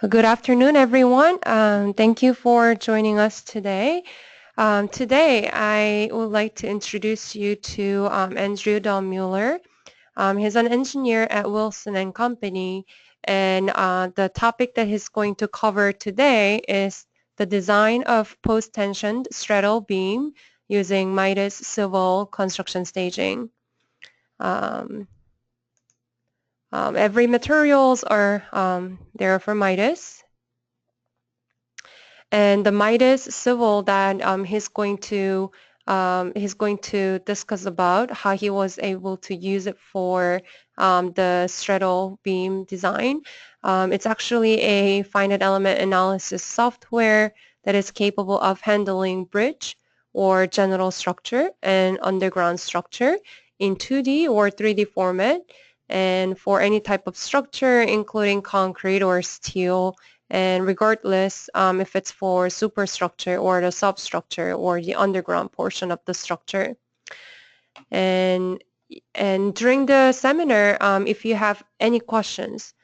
Good afternoon, everyone. Thank you for joining us today. Today, I would like to introduce you to Andrew Dahlmuller. He's an engineer at Wilson and Company, and the topic that he's going to cover today is the design of post-tensioned straddle beam using MIDAS civil construction staging. Um, every materials are there for MIDAS. And the MIDAS civil that he's going to discuss about how he was able to use it for the straddle beam design. It's actually a finite element analysis software that is capable of handling bridge or general structure and underground structure in 2D or 3D format, and for any type of structure, including concrete or steel, and regardless if it's for superstructure or the substructure or the underground portion of the structure. And during the seminar, if you have any questions,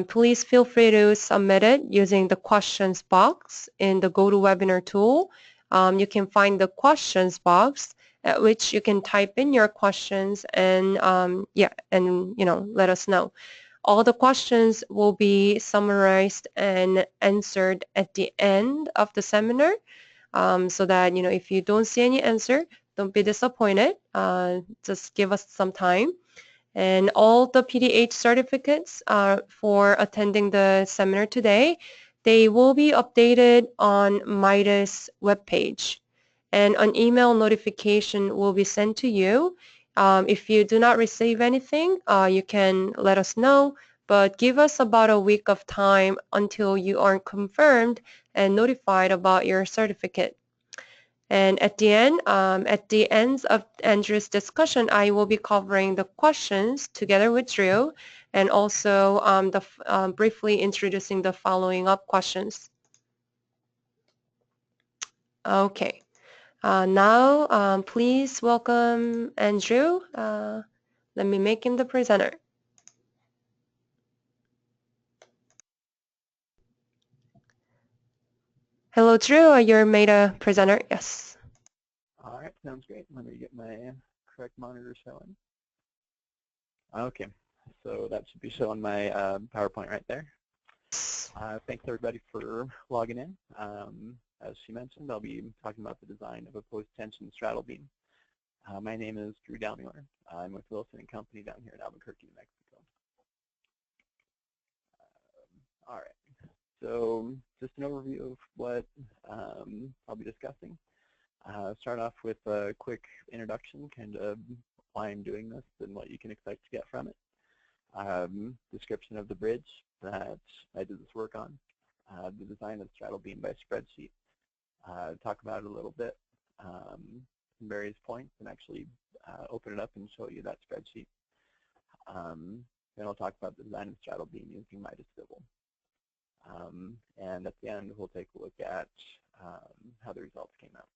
please feel free to submit it using the questions box in the GoToWebinar tool. You can find the questions box at which you can type in your questions and let us know. All the questions will be summarized and answered at the end of the seminar, so that, if you don't see any answer, don't be disappointed. Just give us some time. And all the PDH certificates for attending the seminar today, they will be updated on MIDAS webpage. And an email notification will be sent to you. If you do not receive anything, you can let us know, but give us about a week of time until you are confirmed and notified about your certificate. And at the end of Andrew's discussion, I will be covering the questions together with Drew, and also briefly introducing the following up questions. Okay. Now, please welcome Andrew. Let me make him the presenter. Hello, Drew. You're made a presenter. Yes. All right, sounds great. Let me get my correct monitor showing. Okay, so that should be showing my PowerPoint right there. Thanks everybody for logging in. As she mentioned, I'll be talking about the design of a post-tension straddle beam. My name is Drew Dahlmuller. I'm with Wilson and Company down here in Albuquerque, New Mexico. All right, so just an overview of what I'll be discussing. Start off with a quick introduction, kind of why I'm doing this and what you can expect to get from it. Description of the bridge that I did this work on. The design of straddle beam by Spreadsheet. Talk about it a little bit in various points and actually open it up and show you that spreadsheet. Then I'll talk about the design of straddle beam using MIDAS civil. And at the end, we'll take a look at how the results came out.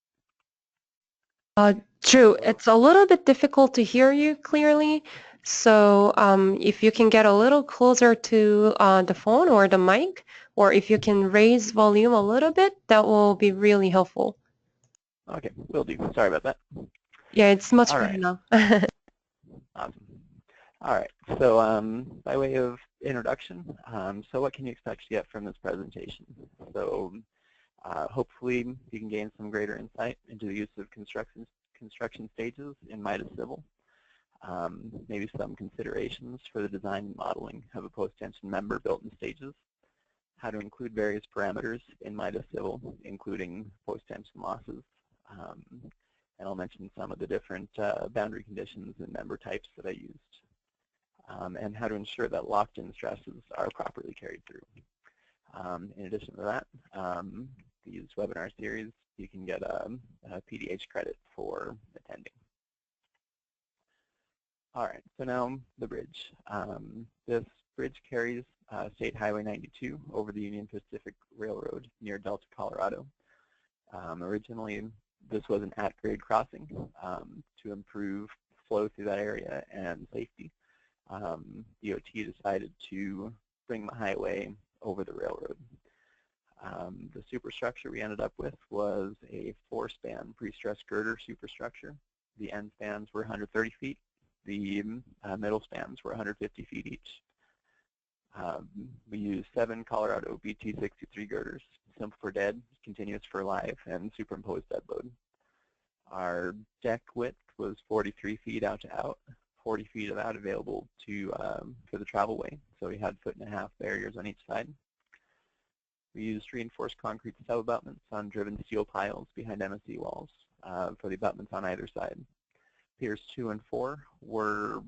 Drew, it's a little bit difficult to hear you clearly, so if you can get a little closer to the phone or the mic, or if you can raise volume a little bit, that will be really helpful. Okay, will do. Sorry about that. Yeah, it's much better now. Awesome. All right, so by way of introduction, so what can you expect to get from this presentation? So hopefully you can gain some greater insight into the use of construction stages in MIDAS civil. Maybe some considerations for the design and modeling of a post-tension member built in stages. How to include various parameters in MIDAS civil, including post-tension losses. And I'll mention some of the different boundary conditions and member types that I used. And how to ensure that locked-in stresses are properly carried through. In addition to that, these webinar series, you can get a PDH credit for attending. All right, so now the bridge. This bridge carries State Highway 92 over the Union Pacific Railroad near Delta, Colorado. Originally, this was an at-grade crossing to improve flow through that area and safety. DOT decided to bring the highway over the railroad. The superstructure we ended up with was a 4-span pre-stressed girder superstructure. The end spans were 130 feet. The middle spans were 150 feet each. We used 7 Colorado BT63 girders, simple for dead, continuous for live, and superimposed dead load. Our deck width was 43 feet out to out, 40 feet of that available to for the travel way. So we had 1.5 foot barriers on each side. We used reinforced concrete sub-abutments on driven steel piles behind MSE walls for the abutments on either side. Piers 2 and 4 were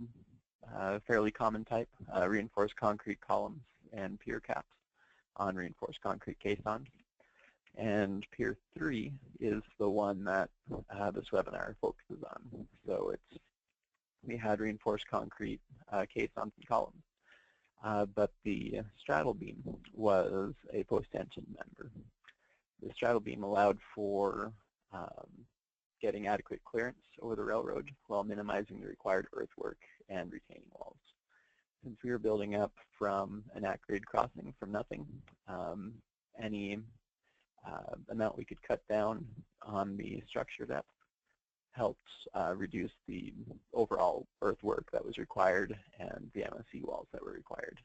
fairly common type, reinforced concrete columns and pier caps on reinforced concrete caissons. And Pier 3 is the one that this webinar focuses on. So we had reinforced concrete caissons and columns. But the straddle beam was a post-tension member. The straddle beam allowed for getting adequate clearance over the railroad while minimizing the required earthwork and retaining walls. Since we were building up from an at-grade crossing from nothing, any amount we could cut down on the structure depth helped reduce the overall earthwork that was required and the MSE walls that were required.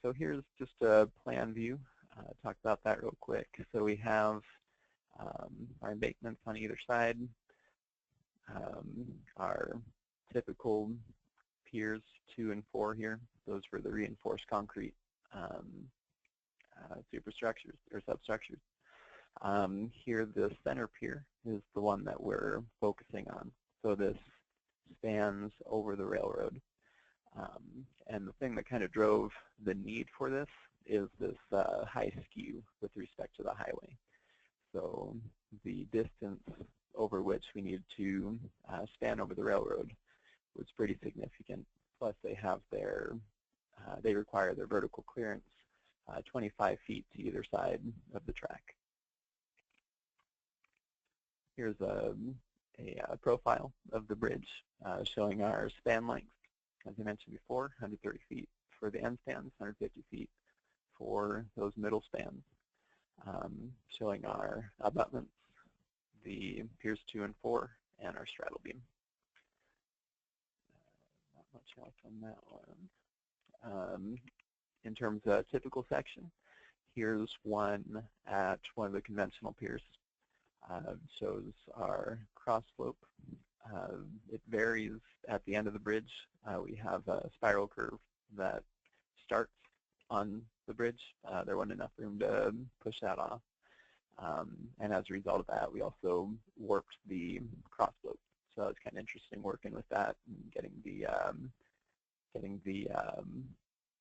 So here's just a plan view. Talk about that real quick. So we have our embankments on either side, our typical piers 2 and 4 here. Those were the reinforced concrete superstructures or substructures. Here, the center pier is the one that we're focusing on. So this spans over the railroad. And the thing that kind of drove the need for this is this high skew with respect to the highway. So the distance over which we need to span over the railroad was pretty significant. Plus, they have they require their vertical clearance 25 feet to either side of the track. Here's a profile of the bridge showing our span length. As I mentioned before, 130 feet for the end spans, 150 feet for those middle spans. Showing our abutments, the piers 2 and 4, and our straddle beam. Not much else on that one. In terms of typical section, here's one at one of the conventional piers. Shows our cross slope. It varies at the end of the bridge. We have a spiral curve that starts on the bridge. There wasn't enough room to push that off. And as a result of that, we also warped the cross slope. So it's kind of interesting working with that and getting the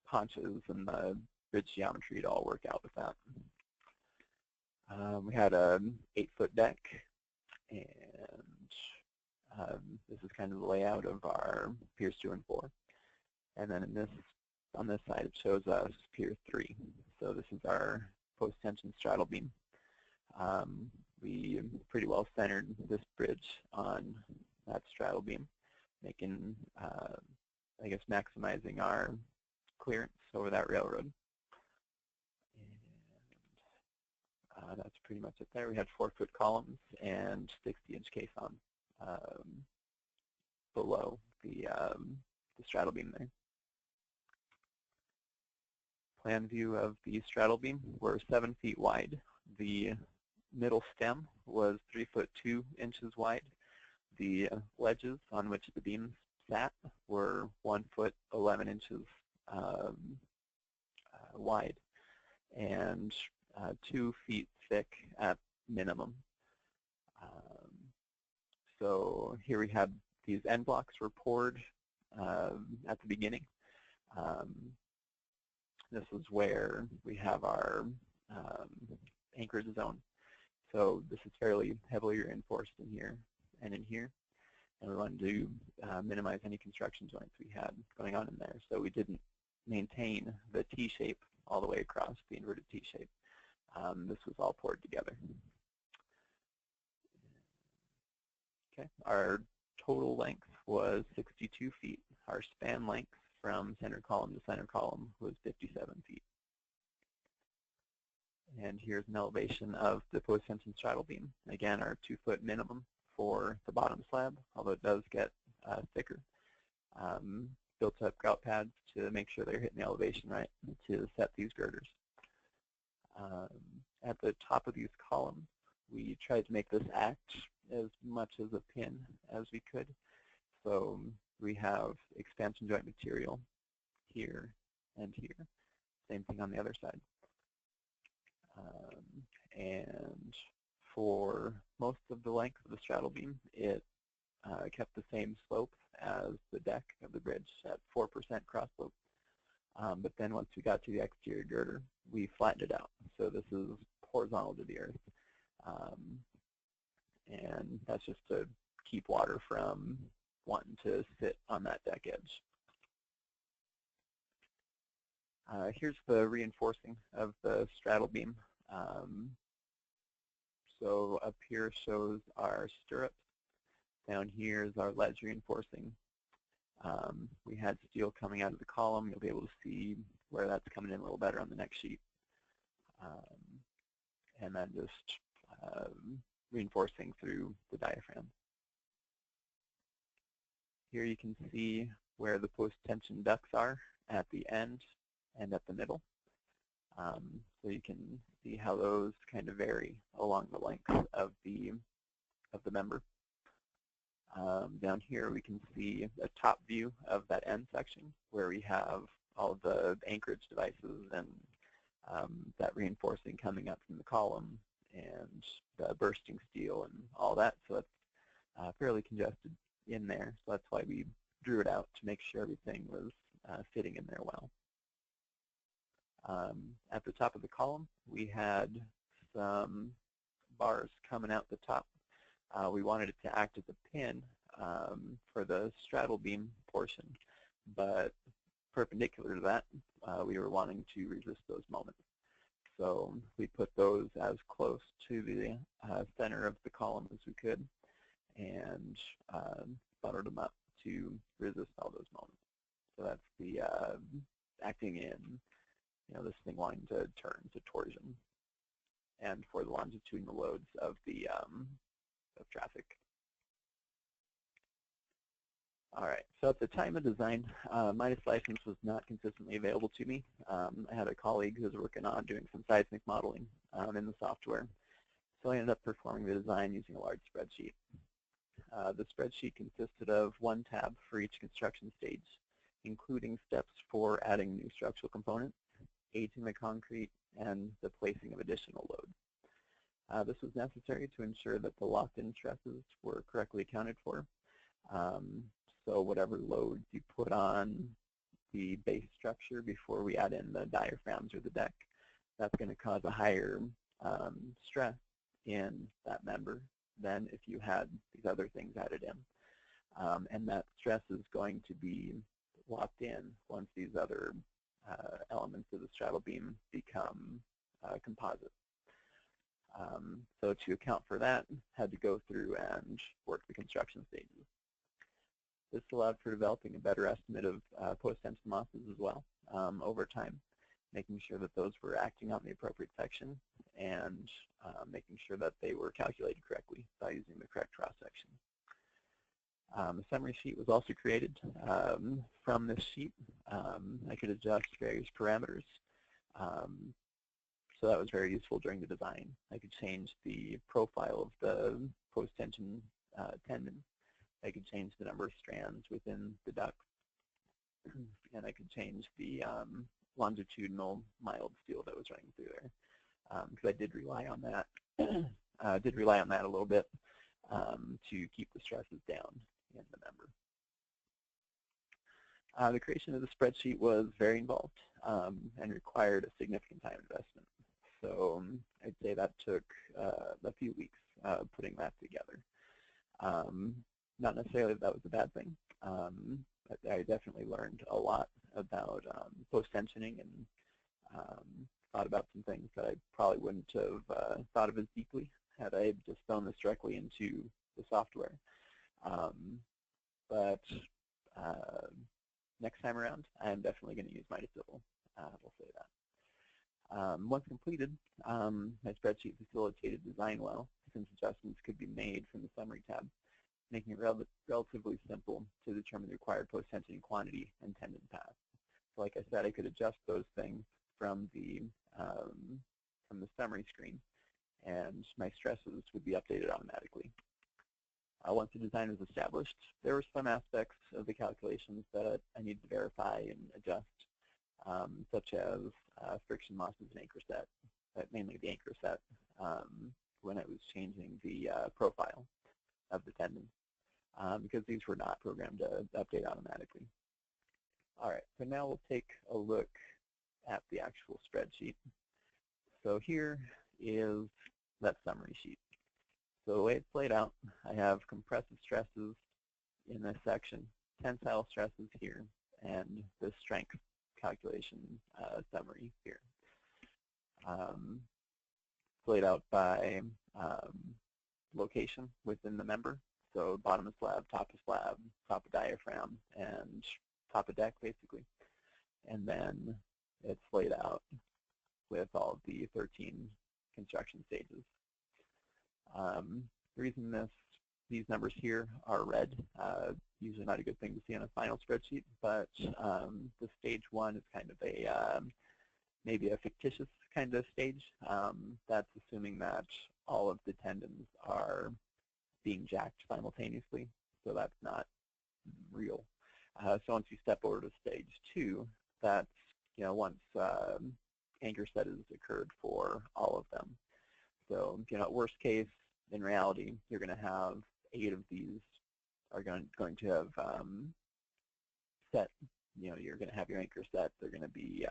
haunches and the bridge geometry to all work out with that. We had an 8-foot deck, and this is kind of the layout of our piers 2 and 4. And then on this side, it shows us pier 3. So this is our post-tension straddle beam. We pretty well centered this bridge on that straddle beam, making, I guess, maximizing our clearance over that railroad. And that's pretty much it there. We had 4-foot columns and 60-inch caisson below the straddle beam there. Plan view of the straddle beam. We're 7 feet wide. The middle stem was 3 foot 2 inches wide. The ledges on which the beams sat were 1 foot 11 inches wide and 2 feet thick at minimum. So here we had these end blocks were poured at the beginning. This is where we have our anchorage zone. So this is fairly heavily reinforced in here and in here. And we wanted to minimize any construction joints we had going on in there. So we didn't maintain the T-shape all the way across, the inverted T-shape. This was all poured together. Okay, our total length was 62 feet. Our span length from center column to center column was 57 feet. And here's an elevation of the post-tension straddle beam. Again, our 2-foot minimum for the bottom slab, although it does get thicker. Built up grout pads to make sure they're hitting the elevation right to set these girders. At the top of these columns, we tried to make this act as much as a pin as we could. So we have expansion joint material here and here. Same thing on the other side. And for most of the length of the straddle beam, it kept the same slope as the deck of the bridge at 4% cross slope. But then once we got to the exterior girder, we flattened it out. So this is horizontal to the earth. And that's just to keep water from wanting to sit on that deck edge. Here's the reinforcing of the straddle beam. So up here shows our stirrups. Down here is our ledge reinforcing. We had steel coming out of the column. You'll be able to see where that's coming in a little better on the next sheet. And then just reinforcing through the diaphragm. Here you can see where the post-tension ducts are at the end and at the middle. So you can see how those kind of vary along the length of the member. Down here we can see a top view of that end section where we have all of the anchorage devices and that reinforcing coming up from the column and the bursting steel and all that. So it's fairly congested in there. So that's why we drew it out to make sure everything was fitting in there well. At the top of the column, we had some bars coming out the top. We wanted it to act as a pin for the straddle beam portion, but perpendicular to that, we were wanting to resist those moments. So we put those as close to the center of the column as we could and buttered them up to resist all those moments. So that's the acting in, this thing wanting to turn to torsion, and for the longitudinal loads of the of traffic. All right, so at the time of design, MIDAS license was not consistently available to me. I had a colleague who was working on doing some seismic modeling in the software, so I ended up performing the design using a large spreadsheet. The spreadsheet consisted of one tab for each construction stage, including steps for adding new structural components, aging the concrete, and the placing of additional load. This was necessary to ensure that the locked-in stresses were correctly accounted for. So whatever loads you put on the base structure before we add in the diaphragms or the deck, that's going to cause a higher stress in that member than if you had these other things added in. And that stress is going to be locked in once these other elements of the straddle beam become composite. So to account for that, had to go through and work the construction stages. This allowed for developing a better estimate of post-tension losses as well over time, making sure that those were acting on the appropriate section and making sure that they were calculated correctly by using the correct cross-section. A summary sheet was also created. From this sheet, I could adjust various parameters. So that was very useful during the design. I could change the profile of the post-tension tendon. I could change the number of strands within the duct. And I could change the longitudinal mild steel that was running through there. Because I did rely on that. A little bit to keep the stresses down in the member. The creation of the spreadsheet was very involved and required a significant time investment. So I'd say that took a few weeks putting that together. Not necessarily that was a bad thing. But I definitely learned a lot about post-tensioning and thought about some things that I probably wouldn't have thought of as deeply had I just thrown this directly into the software. But next time around, I'm definitely going to use MIDAS. We'll say that. Once completed, my spreadsheet facilitated design well, since adjustments could be made from the Summary tab, making it relatively simple to determine the required post-tension quantity and tendon path. So like I said, I could adjust those things from the summary screen, and my stresses would be updated automatically. Once the design was established, there were some aspects of the calculations that I needed to verify and adjust, such as friction losses and anchor set, mainly the anchor set, when I was changing the profile of the tendon, because these were not programmed to update automatically. All right, so now we'll take a look at the actual spreadsheet. So here is that summary sheet. So the way it's laid out, I have compressive stresses in this section, tensile stresses here, and the strength calculation summary here. It's laid out by location within the member. So bottom of slab, top of diaphragm, and top of deck, basically. And then it's laid out with all of the 13 construction stages. The reason these numbers here are red, usually not a good thing to see on a final spreadsheet, but the stage 1 is kind of a maybe a fictitious kind of stage. That's assuming that all of the tendons are being jacked simultaneously, so that's not real. So once you step over to stage 2, that's once anchor set has occurred for all of them. So worst case, in reality, you're going to have 8 of these are going to have set. You're going to have your anchor set. They're going to be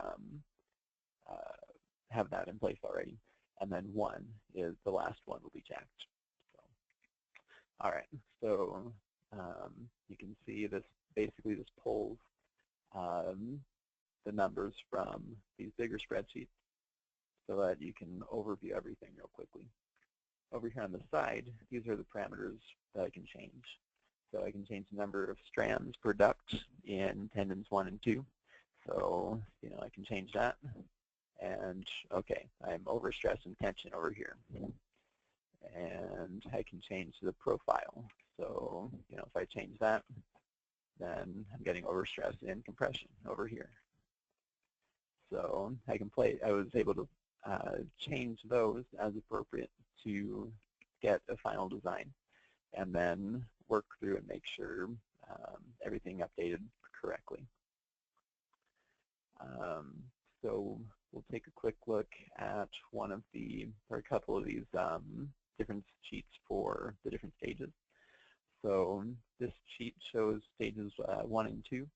have that in place already, and then 1 is the last one will be jacked. So, all right. So you can see this basically this pulls the numbers from these bigger spreadsheets so that you can overview everything real quickly. Over here on the side, these are the parameters that I can change. So I can change the number of strands per duct in tendons 1 and 2. So I can change that. And okay, I'm overstressed and tension over here. And I can change the profile. So if I change that, then I'm getting overstress and compression over here. So I was able to change those as appropriate to get a final design, and then work through and make sure everything updated correctly. So we'll take a quick look at a couple of these different sheets for the different stages. So this sheet shows stages 1 and 2.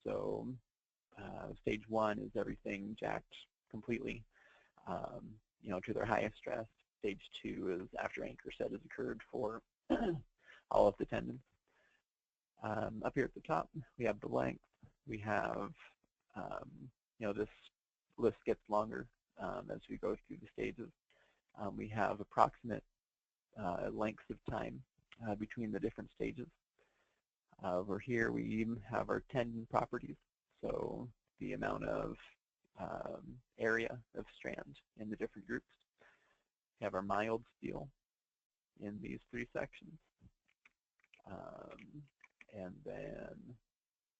So stage 1 is everything jacked completely, to their highest stress. Stage 2 is after anchor set has occurred for all of the tendons. Up here at the top, we have the length. We have, this list gets longer as we go through the stages. We have approximate lengths of time between the different stages. Over here, we have our tendon properties, so the amount of area of strand in the different groups. We have our mild steel in these 3 sections. And then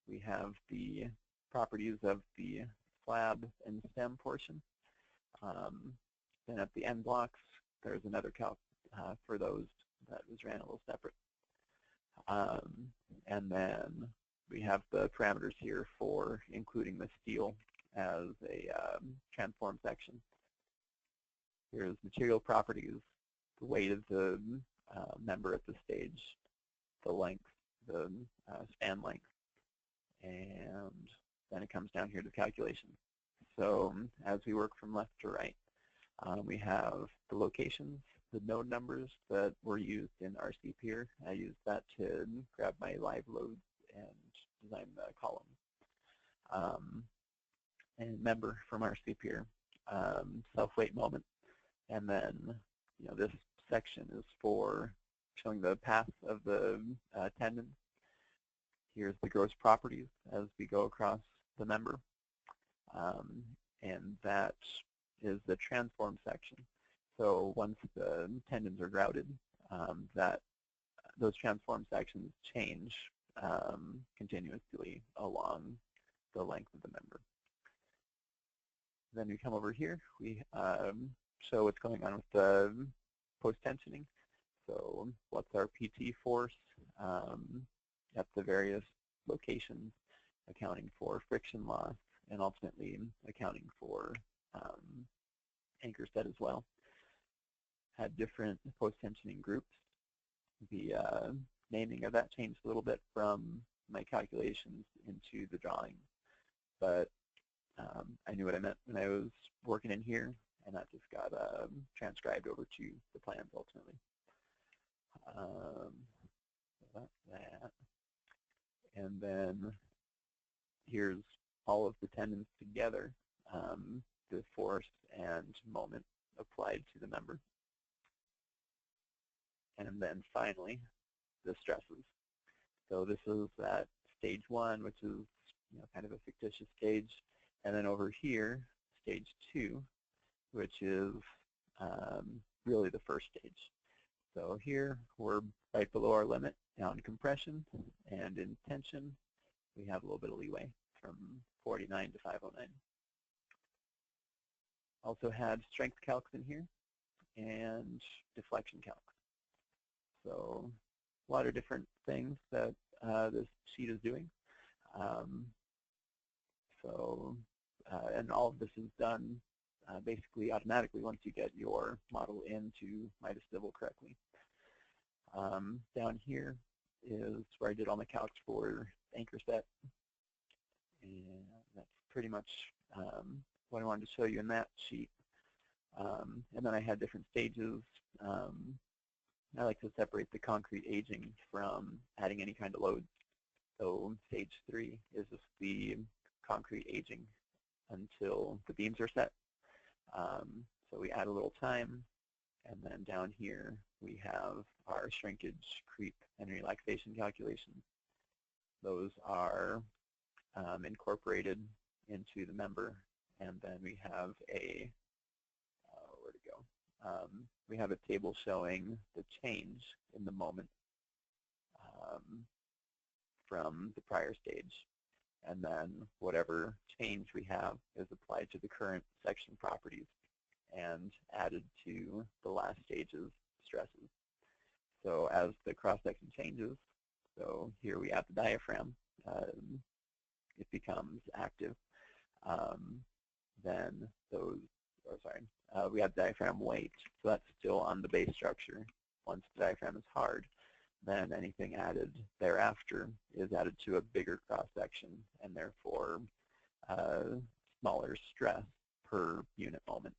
we have the properties of the slab and stem portion. Then at the end blocks, there's another calc for those that was ran a little separate. And then we have the parameters here for including the steel as a transform section. Here's material properties, the weight of the member at the stage, the length, the span length, and then it comes down here to calculation. So as we work from left to right, we have the locations, the node numbers that were used in RC here. I used that to grab my live loads and design the columns. And member from RC here, self-weight moment. And then, this section is for showing the path of the tendon. here's the gross properties as we go across the member. And that is the transform section. So once the tendons are grouted, those transform sections change continuously along the length of the member. Then we come over here, we show what's going on with the post-tensioning. So what's our PT force at the various locations, accounting for friction loss, and ultimately accounting for anchor set as well. Had different post-tensioning groups. The naming of that changed a little bit from my calculations into the drawing, but I knew what I meant when I was working in here, and that just got transcribed over to the plans ultimately. That's that. And then here's all of the tendons together, the force and moment applied to the member. And then finally, the stresses. So this is that stage 1, which is kind of a fictitious stage. And then over here, stage 2, which is really the first stage. So here, we're right below our limit down compression, and in tension, we have a little bit of leeway from 49 to 509. Also had strength calcs in here and deflection calcs. So a lot of different things that this sheet is doing. And all of this is done basically automatically once you get your model into MIDAS Civil correctly. Down here is where I did all my calcs for anchor set. And that's pretty much what I wanted to show you in that sheet. And then I had different stages. I like to separate the concrete aging from adding any kind of load. So stage 3 is just the concrete aging until the beams are set. So we add a little time, and then down here we have our shrinkage, creep, and relaxation calculations. Those are incorporated into the member, and then we have a, where to go? We have a table showing the change in the moment from the prior stage. And then whatever change we have is applied to the current section properties and added to the last stage's stresses. So as the cross-section changes, so here we have the diaphragm, it becomes active. Then those, we have diaphragm weight, so that's still on the base structure. Once the diaphragm is hard, then anything added thereafter is added to a bigger cross-section and therefore smaller stress per unit moment.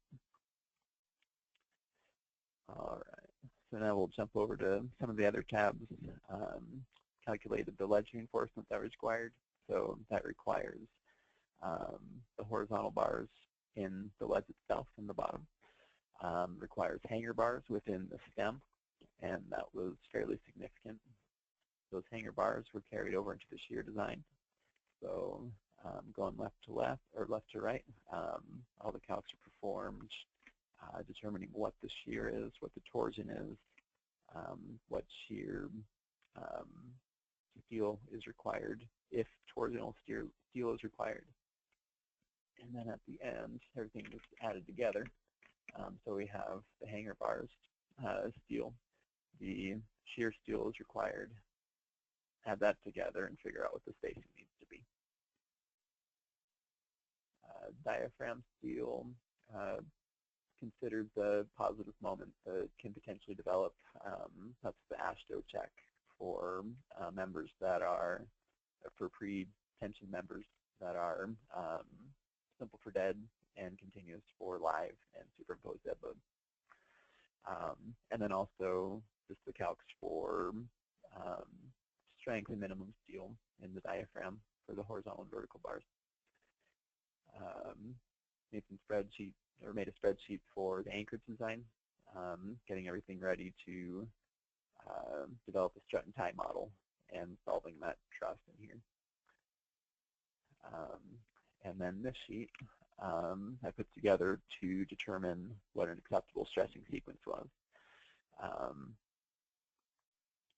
All right, so now we'll jump over to some of the other tabs. Calculated the ledge reinforcement that was required. So that requires the horizontal bars in the ledge itself from the bottom. Requires hanger bars within the stem, and that was fairly significant. Those hanger bars were carried over into the shear design. So going left to left, or left to right, all the calcs are performed, determining what the shear is, what the torsion is, what shear steel is required, if torsional steel is required. And then at the end, everything was added together. So we have the hanger bars steel, the shear steel is required, add that together and figure out what the spacing needs to be. Diaphragm steel, considered the positive moment that can potentially develop. That's the ASHTO check for members that are, for pre-tension members that are simple for dead and continuous for live and superimposed dead load. And then also just the calcs for strength and minimum steel in the diaphragm for the horizontal and vertical bars. Made a spreadsheet for the anchorage design, getting everything ready to develop a strut and tie model and solving that truss in here. And then this sheet I put together to determine what an acceptable stressing sequence was.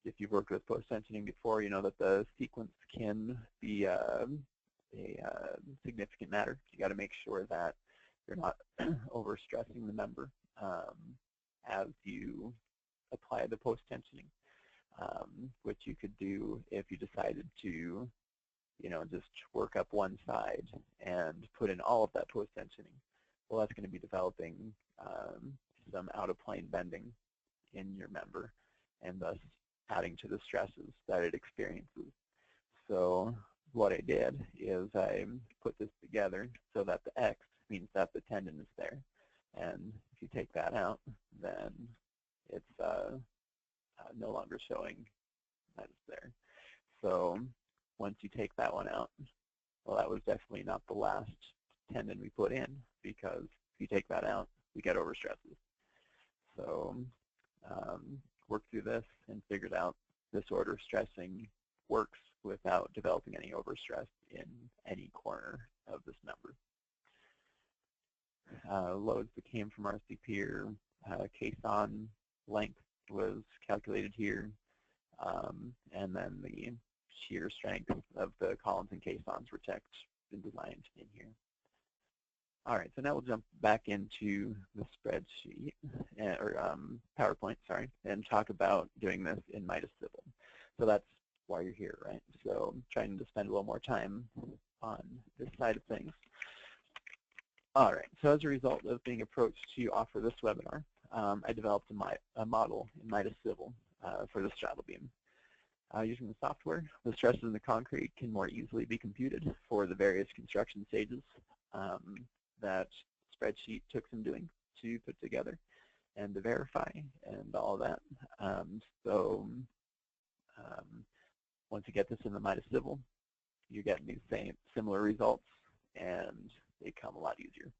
If you've worked with post-tensioning before, you know that the sequence can be a significant matter. You got to make sure that you're not overstressing the member as you apply the post-tensioning, which you could do if you decided to, just work up one side and put in all of that post-tensioning. Well, that's going to be developing some out-of-plane bending in your member, and thus adding to the stresses that it experiences. So what I did is I put this together so that the X means that the tendon is there. And if you take that out, then it's no longer showing that it's there. So once you take that one out, well, that was definitely not the last tendon we put in, because if you take that out, we get overstresses. So worked through this and figured out this order of stressing works without developing any overstress in any corner of this member. Loads that came from RCP or caisson length was calculated here, and then the shear strength of the columns and caissons were checked and designed in here. All right, so now we'll jump back into the spreadsheet, or PowerPoint, sorry, and talk about doing this in MIDAS Civil. So that's why you're here, right? So I'm trying to spend a little more time on this side of things. All right, so as a result of being approached to offer this webinar, I developed a model in MIDAS Civil for the straddle beam. Using the software, the stresses in the concrete can more easily be computed for the various construction stages that Spreadsheet took some doing to put together and to verify and all of that. Once you get this in the MIDAS Civil, you get these similar results, and they come a lot easier.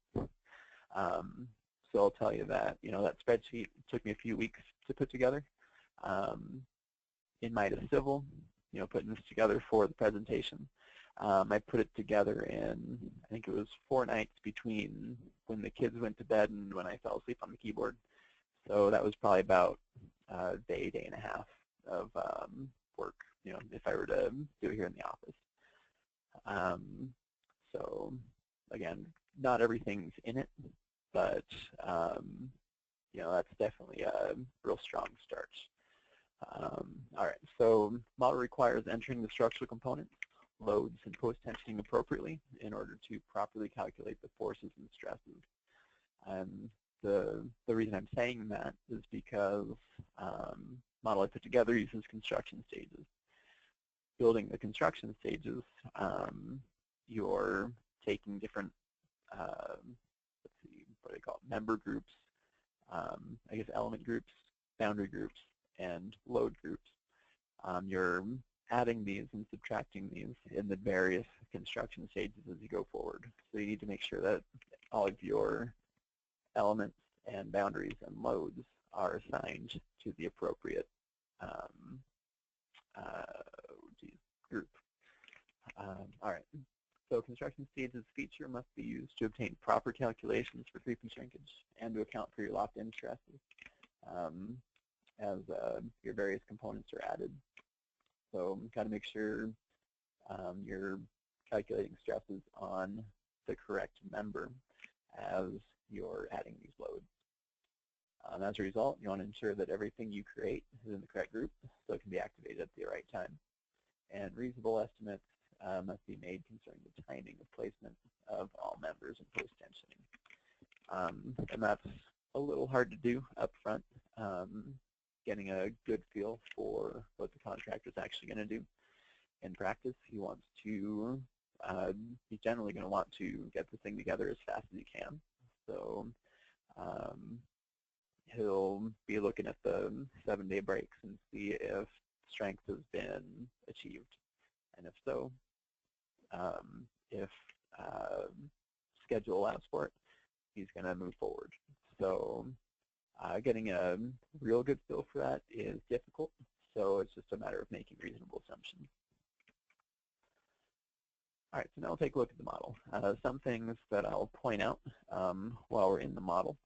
So I'll tell you that, that spreadsheet took me a few weeks to put together. In MIDAS Civil, putting this together for the presentation, I put it together in, I think it was 4 nights between when the kids went to bed and when I fell asleep on the keyboard. So that was probably about a day and a half of work, if I were to do it here in the office. So again, not everything's in it, but that's definitely a real strong start. All right, so model requires entering the structural components, loads, and post-tensioning appropriately in order to properly calculate the forces and stresses. And the reason I'm saying that is because model I put together uses construction stages. Building the construction stages, you're taking different, let's see, what do they call it, member groups, I guess element groups, boundary groups, and load groups. You're adding these and subtracting these in the various construction stages as you go forward. So you need to make sure that all of your elements and boundaries and loads are assigned to the appropriate group. All right, so construction stages feature must be used to obtain proper calculations for creep and shrinkage and to account for your locked-in stresses as your various components are added. So you've got to make sure you're calculating stresses on the correct member as you're adding these loads. As a result, you want to ensure that everything you create is in the correct group so it can be activated at the right time. And reasonable estimates must be made concerning the timing of placement of all members and post-tensioning. And that's a little hard to do up front, getting a good feel for what the contractor is actually going to do. In practice, he wants to, he's generally going to want to get the thing together as fast as he can. So he'll be looking at the 7-day breaks and see if strength has been achieved. And if so, if schedule allows for it, he's going to move forward. So getting a real good feel for that is difficult. So it's just a matter of making reasonable assumptions. All right, so now we'll take a look at the model. Some things that I'll point out while we're in the model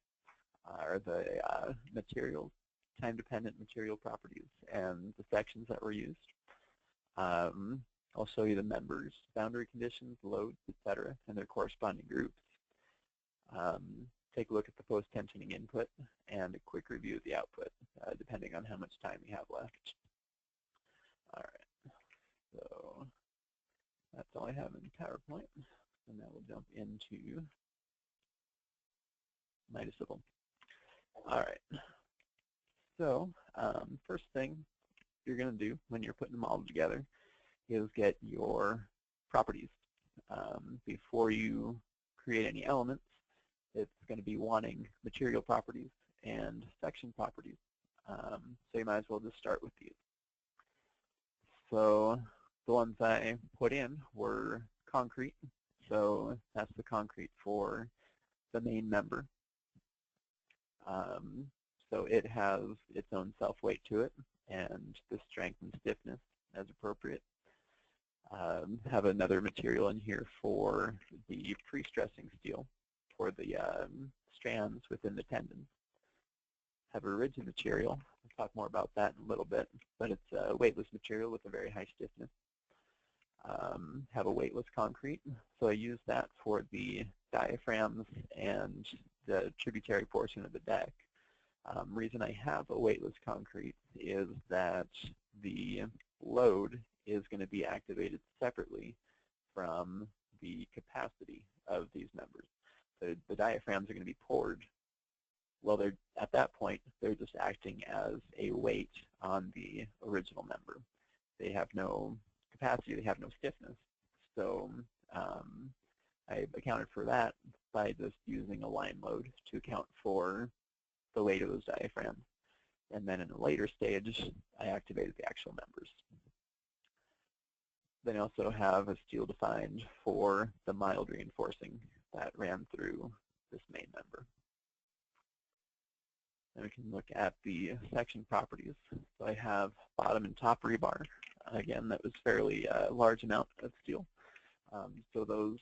are the materials, time-dependent material properties, and the sections that were used. I'll show you the members, boundary conditions, loads, etc., and their corresponding groups. Take a look at the post-tensioning input and a quick review of the output, depending on how much time we have left. All right, so that's all I have in PowerPoint, and now we'll jump into MIDAS Civil. All right, so first thing you're going to do when you're putting the model together is get your properties. Before you create any elements, it's going to be wanting material properties and section properties. So you might as well just start with these. So the ones I put in were concrete. So that's the concrete for the main member. So it has its own self-weight to it and the strength and stiffness as appropriate. Have another material in here for the pre-stressing steel for the strands within the tendons. Have a rigid material. We'll talk more about that in a little bit, but it's a weightless material with a very high stiffness. Have a weightless concrete, so I use that for the diaphragms and the tributary portion of the deck. Reason I have a weightless concrete is that the load is going to be activated separately from the capacity of these members. So the diaphragms are going to be poured. Well, they're at that point, they're just acting as a weight on the original member. They have no capacity, they have no stiffness. So I accounted for that by just using a line load to account for the weight of those diaphragms. And then in a later stage, I activated the actual members. Then I also have a steel defined for the mild reinforcing that ran through this main member. Then we can look at the section properties. So I have bottom and top rebar. Again, that was fairly large amount of steel. So those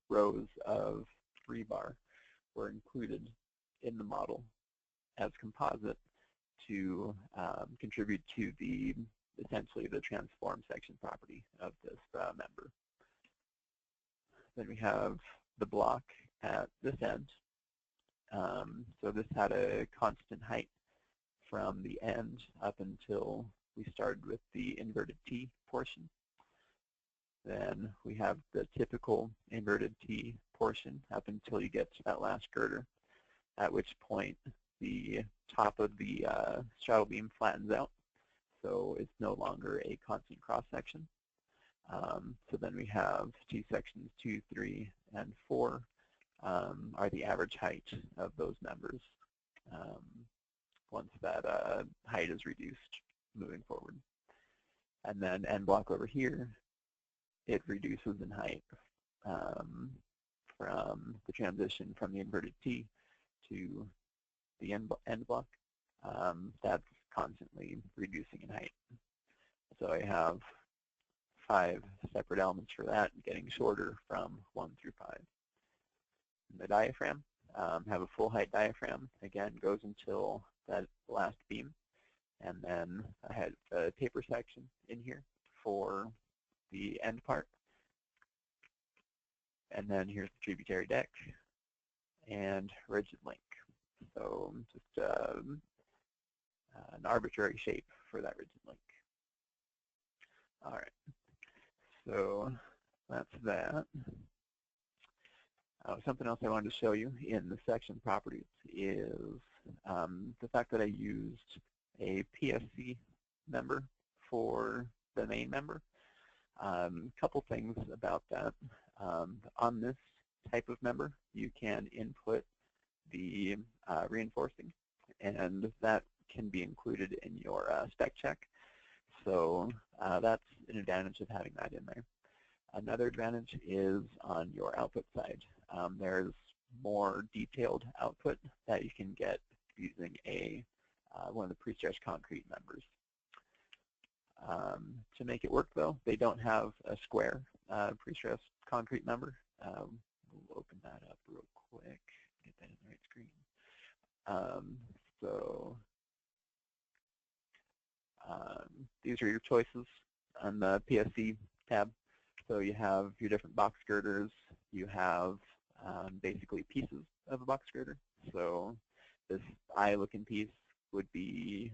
rows of rebar were included in the model as composite to contribute to the essentially the transform section property of this member. Then we have the block at this end. So this had a constant height from the end up until we started with the inverted T portion. Then we have the typical inverted T portion up until you get to that last girder, at which point the top of the straddle beam flattens out, so it's no longer a constant cross-section. So then we have T sections 2, 3, and 4 are the average height of those members once that height is reduced moving forward. And then end block over here, it reduces in height from the transition from the inverted T to the end block. That's constantly reducing in height. So I have 5 separate elements for that, getting shorter from 1 through 5. And the diaphragm, have a full height diaphragm, again, goes until that last beam. And then I had a taper section in here for the end part. And then here's the tributary deck and rigid link. So just an arbitrary shape for that rigid link. All right, so that's that. Something else I wanted to show you in the section properties is the fact that I used a PFC member for the main member. Couple things about that. On this type of member, you can input the reinforcing, and that can be included in your spec check. So that's an advantage of having that in there. Another advantage is on your output side. There's more detailed output that you can get using a one of the pre-stretched concrete members. To make it work, though, they don't have a square pre-stressed concrete member. We'll open that up real quick, get that in the right screen. These are your choices on the PSC tab. So you have your different box girders. You have basically pieces of a box girder. So this eye-looking piece would be,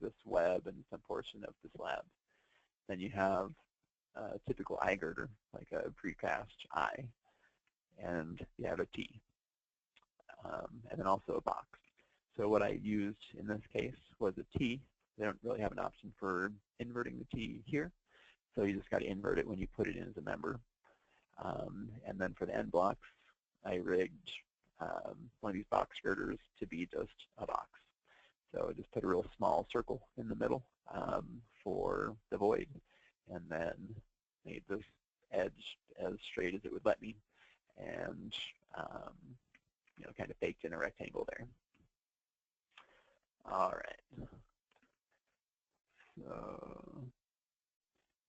this web and some portion of the slab. Then you have a typical eye girder, like a precast eye, and you have a T, and then also a box. So what I used in this case was a T. They don't really have an option for inverting the T here, so you just got to invert it when you put it in as a member. And then for the end blocks, I rigged one of these box girders to be just a box. So I just put a real small circle in the middle for the void, and then made this edge as straight as it would let me, and kind of baked in a rectangle there. All right. So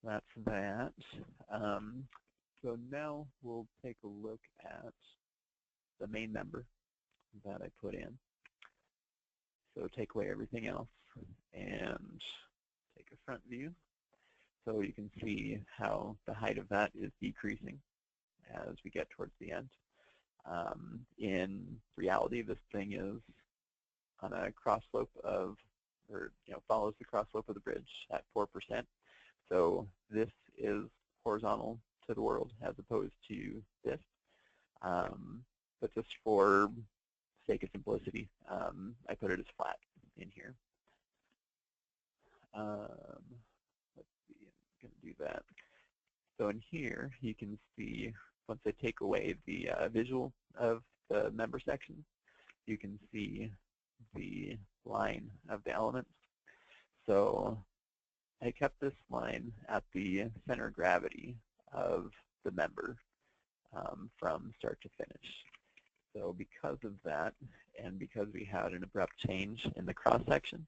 that's that. So now we'll take a look at the main member that I put in. So take away everything else and take a front view. So you can see how the height of that is decreasing as we get towards the end. In reality, this thing is on a cross slope of, follows the cross slope of the bridge at 4%. So this is horizontal to the world as opposed to this. But just for sake of simplicity, I put it as flat in here. Let's see, I'm going to do that. So in here, you can see, once I take away the visual of the member section, you can see the line of the elements. So I kept this line at the center of gravity of the member from start to finish. So because of that, and because we had an abrupt change in the cross-section,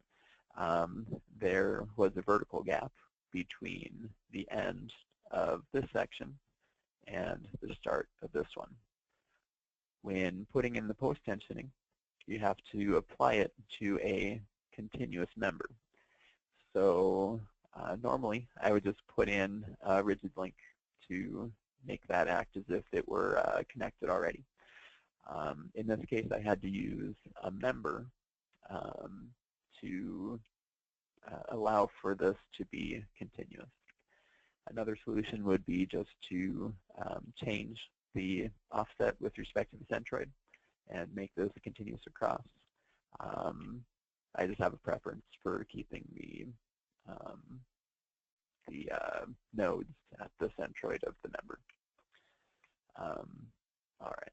there was a vertical gap between the end of this section and the start of this one. When putting in the post-tensioning, you have to apply it to a continuous member. So normally, I would just put in a rigid link to make that act as if it were connected already. In this case, I had to use a member to allow for this to be continuous. Another solution would be just to change the offset with respect to the centroid and make this continuous across. I just have a preference for keeping the nodes at the centroid of the member. All right.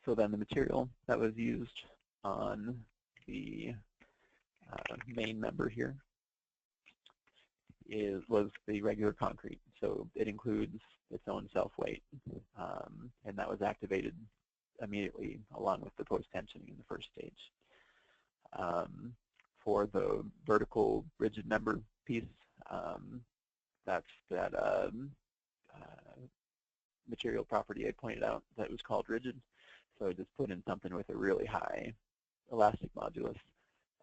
So then the material that was used on the main member here was the regular concrete. So it includes its own self-weight, and that was activated immediately along with the post-tensioning in the first stage. For the vertical rigid member piece, that's that material property I pointed out that was called rigid. So I just put in something with a really high elastic modulus,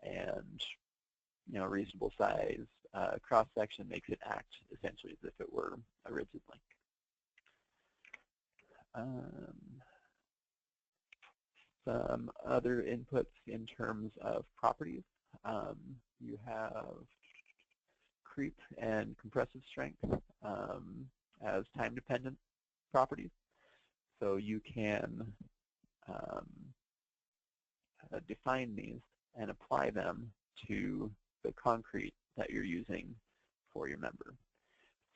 and reasonable size cross-section makes it act essentially as if it were a rigid link. Some other inputs in terms of properties. You have creep and compressive strength as time-dependent properties. So you can define these and apply them to the concrete that you're using for your member.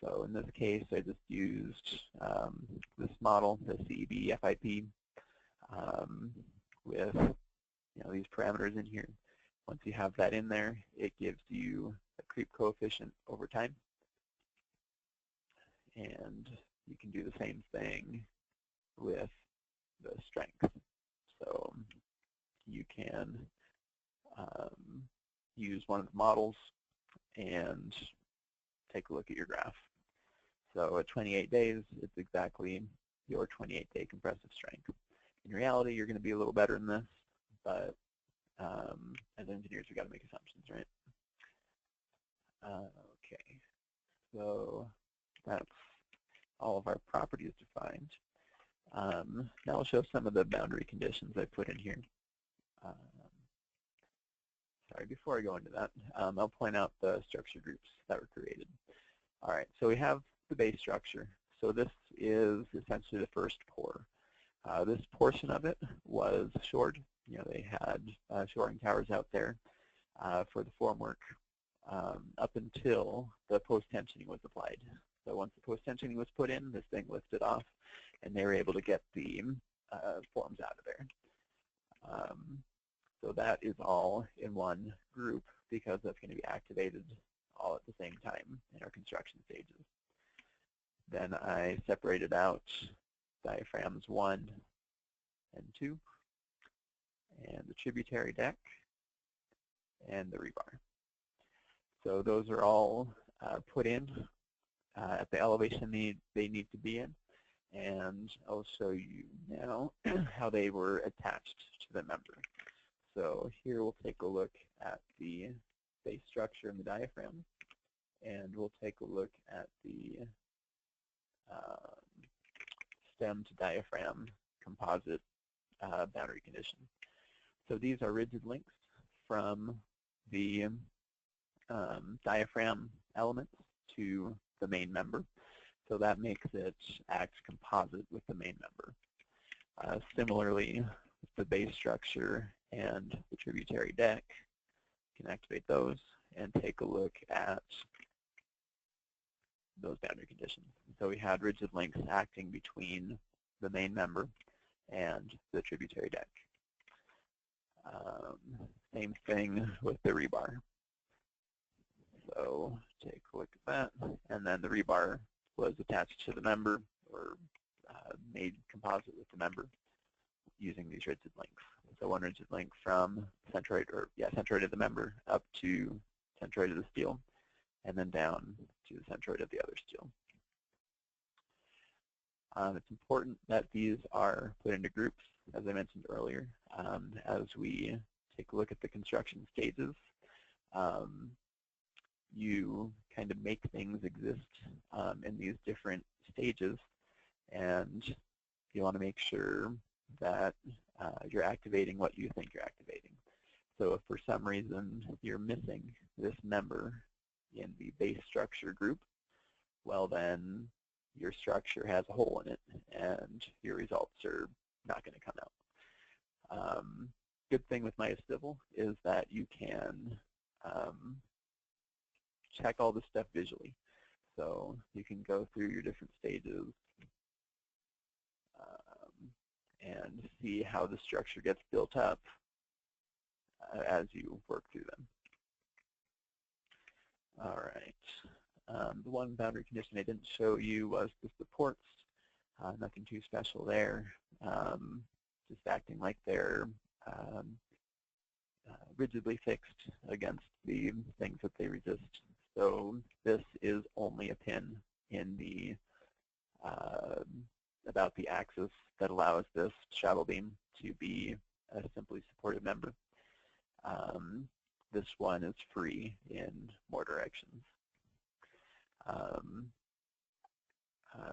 So in this case, I just used this model, the CEB FIP, with these parameters in here. Once you have that in there, it gives you a creep coefficient over time. And you can do the same thing with the strength. So you can use one of the models and take a look at your graph. So at 28 days, it's exactly your 28-day compressive strength. In reality, you're going to be a little better than this, but as engineers, we've got to make assumptions, right? Okay, so that's all of our properties defined. Now I'll show some of the boundary conditions I put in here. Sorry, before I go into that, I'll point out the structure groups that were created. All right, so we have the base structure. So this is essentially the first pour. This portion of it was shored. You know, they had shoring towers out there for the formwork up until the post-tensioning was applied. So once the post-tensioning was put in, this thing lifted off, and they were able to get the forms out of there. So that is all in one group because that's going to be activated all at the same time in our construction stages. Then I separated out diaphragms 1 and 2, and the tributary deck, and the rebar. So those are all put in at the elevation they need to be in, and I'll show you now how they were attached to the member. So here we'll take a look at the base structure and the diaphragm, and we'll take a look at the stem to diaphragm composite boundary condition. So these are rigid links from the diaphragm elements to the main member. So that makes it act composite with the main member. Similarly, the base structure and the tributary deck, you can activate those and take a look at those boundary conditions. So we had rigid links acting between the main member and the tributary deck. Same thing with the rebar. So take a look at that, and then the rebar was attached to the member or made composite with the member using these rigid links. So one rigid link from centroid of the member up to centroid of the steel, and then down to the centroid of the other steel. It's important that these are put into groups, as I mentioned earlier, as we take a look at the construction stages. You kind of make things exist in these different stages, and you want to make sure that you're activating what you think you're activating. So if for some reason you're missing this member in the base structure group, well then your structure has a hole in it and your results are not going to come out. Good thing with MIDAS Civil is that you can check all this stuff visually. So you can go through your different stages and see how the structure gets built up as you work through them. All right. The one boundary condition I didn't show you was the supports. Nothing too special there. Just acting like they're rigidly fixed against the things that they resist. So this is only a pin in the about the axis that allows this straddle beam to be a simply supported member. This one is free in more directions.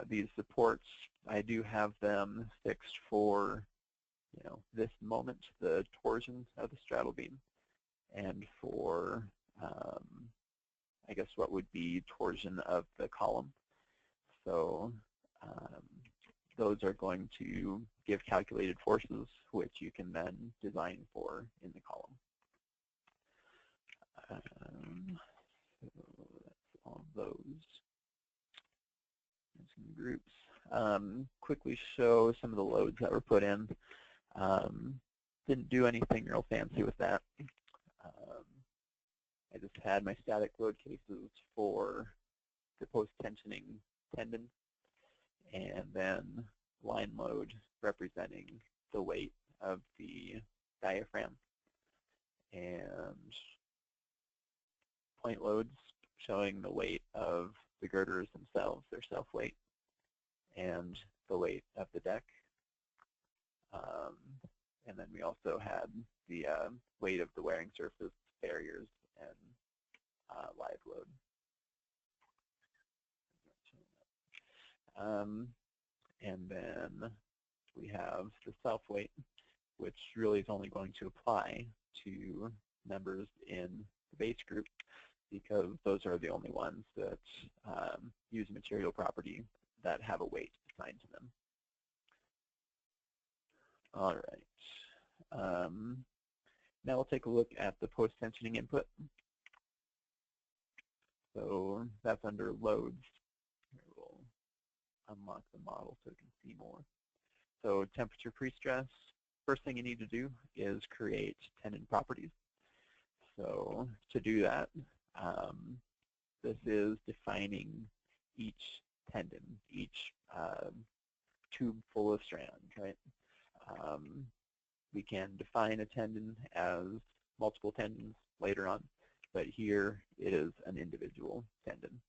These supports, I do have them fixed for, this moment, the torsion of the straddle beam, and for, I guess, what would be torsion of the column. So those are going to give calculated forces, which you can then design for in the column. So that's all those. Some groups. Quickly show some of the loads that were put in. Didn't do anything real fancy with that. I just had my static load cases for the post-tensioning tendon, and then line load representing the weight of the diaphragm. And point loads showing the weight of the girders themselves, their self-weight, and the weight of the deck. And then we also had the weight of the wearing surface, barriers, and live load. And then we have the self-weight, which really is only going to apply to members in the base group, because those are the only ones that use a material property that have a weight assigned to them. All right. Now we'll take a look at the post-tensioning input. So that's under loads. Here we'll unlock the model so we can see more. So temperature pre-stress, first thing you need to do is create tendon properties. So to do that, this is defining each tendon, each tube full of strands, right? We can define a tendon as multiple tendons later on, but here it is an individual tendon.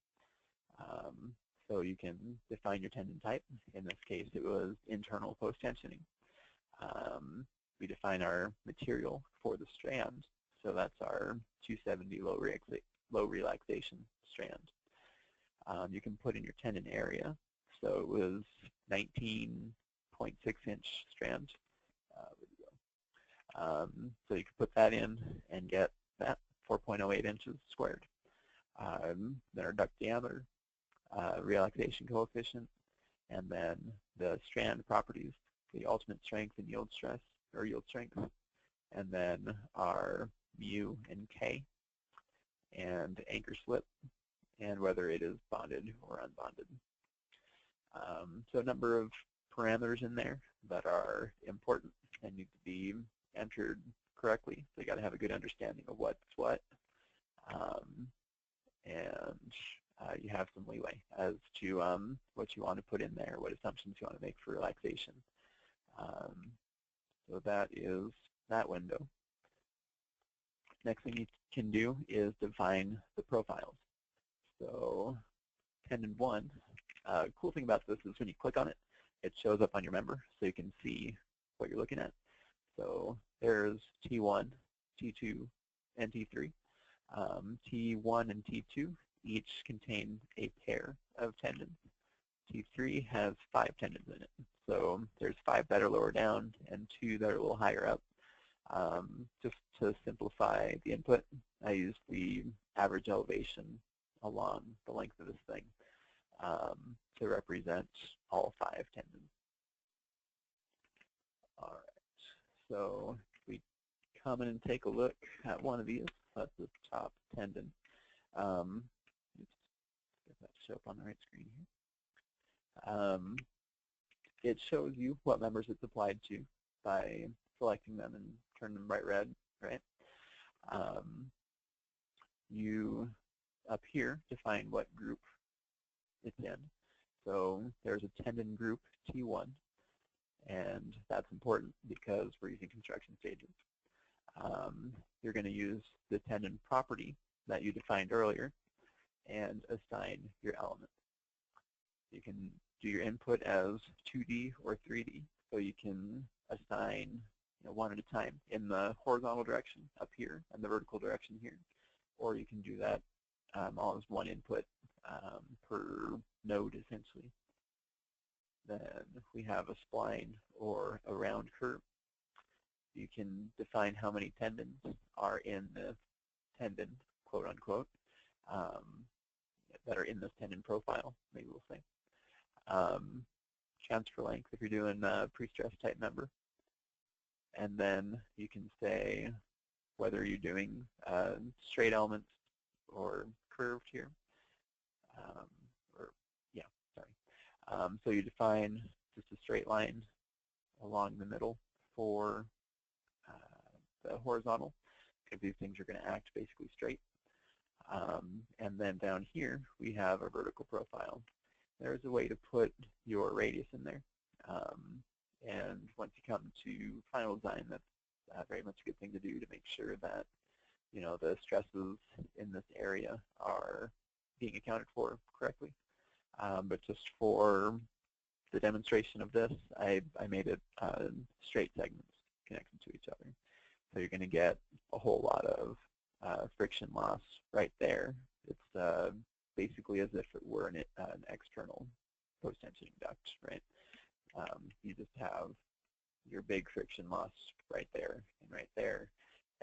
So you can define your tendon type. In this case, it was internal post-tensioning. We define our material for the strand, so that's our 270 low relaxation strand. You can put in your tendon area, so it was 19.6-inch strand. So you can put that in and get that 4.08 inches squared. Then our duct diameter, relaxation coefficient, and then the strand properties, the ultimate strength and yield stress, or yield strength, and then our mu and k, and anchor slip, and whether it is bonded or unbonded. So a number of parameters in there that are important and need to be entered correctly. So you got to have a good understanding of what's what, and you have some leeway as to what you want to put in there, what assumptions you want to make for relaxation. So that is that window. Next thing you can do is define the profiles. So tendon 1, cool thing about this is when you click on it, it shows up on your member so you can see what you're looking at. So there's T1, T2, and T3. T1 and T2 each contain a pair of tendons. T3 has 5 tendons in it. So there's 5 that are lower down and 2 that are a little higher up. Just to simplify the input, I used the average elevation along the length of this thing to represent all 5 tendons. All right. So we come in and take a look at one of these. That's the top tendon. Get that to show up on the right screen here. It shows you what members it's applied to by selecting them and turning them bright red, right? You up here define what group it's in. So there's a tendon group T1, and that's important because we're using construction stages. You're going to use the tendon property that you defined earlier and assign your element. You can do your input as 2D or 3D, so you can assign one at a time in the horizontal direction up here and the vertical direction here, or you can do that all as one input per node essentially. Then we have a spline or a round curve. You can define how many tendons are in the tendon, quote unquote, that are in this tendon profile, maybe we'll say. Transfer length if you're doing a pre-stress type member. And then you can say whether you're doing straight elements or curved here. So you define just a straight line along the middle for the horizontal, because these things are going to act basically straight. And then down here we have a vertical profile. There's a way to put your radius in there. And once you come to final design, that's very much a good thing to do to make sure that the stresses in this area are being accounted for correctly. But just for the demonstration of this, I made it straight segments connected to each other. So you're going to get a whole lot of friction loss right there. It's basically as if it were an external post-tensioning duct, right? You just have your big friction loss right there,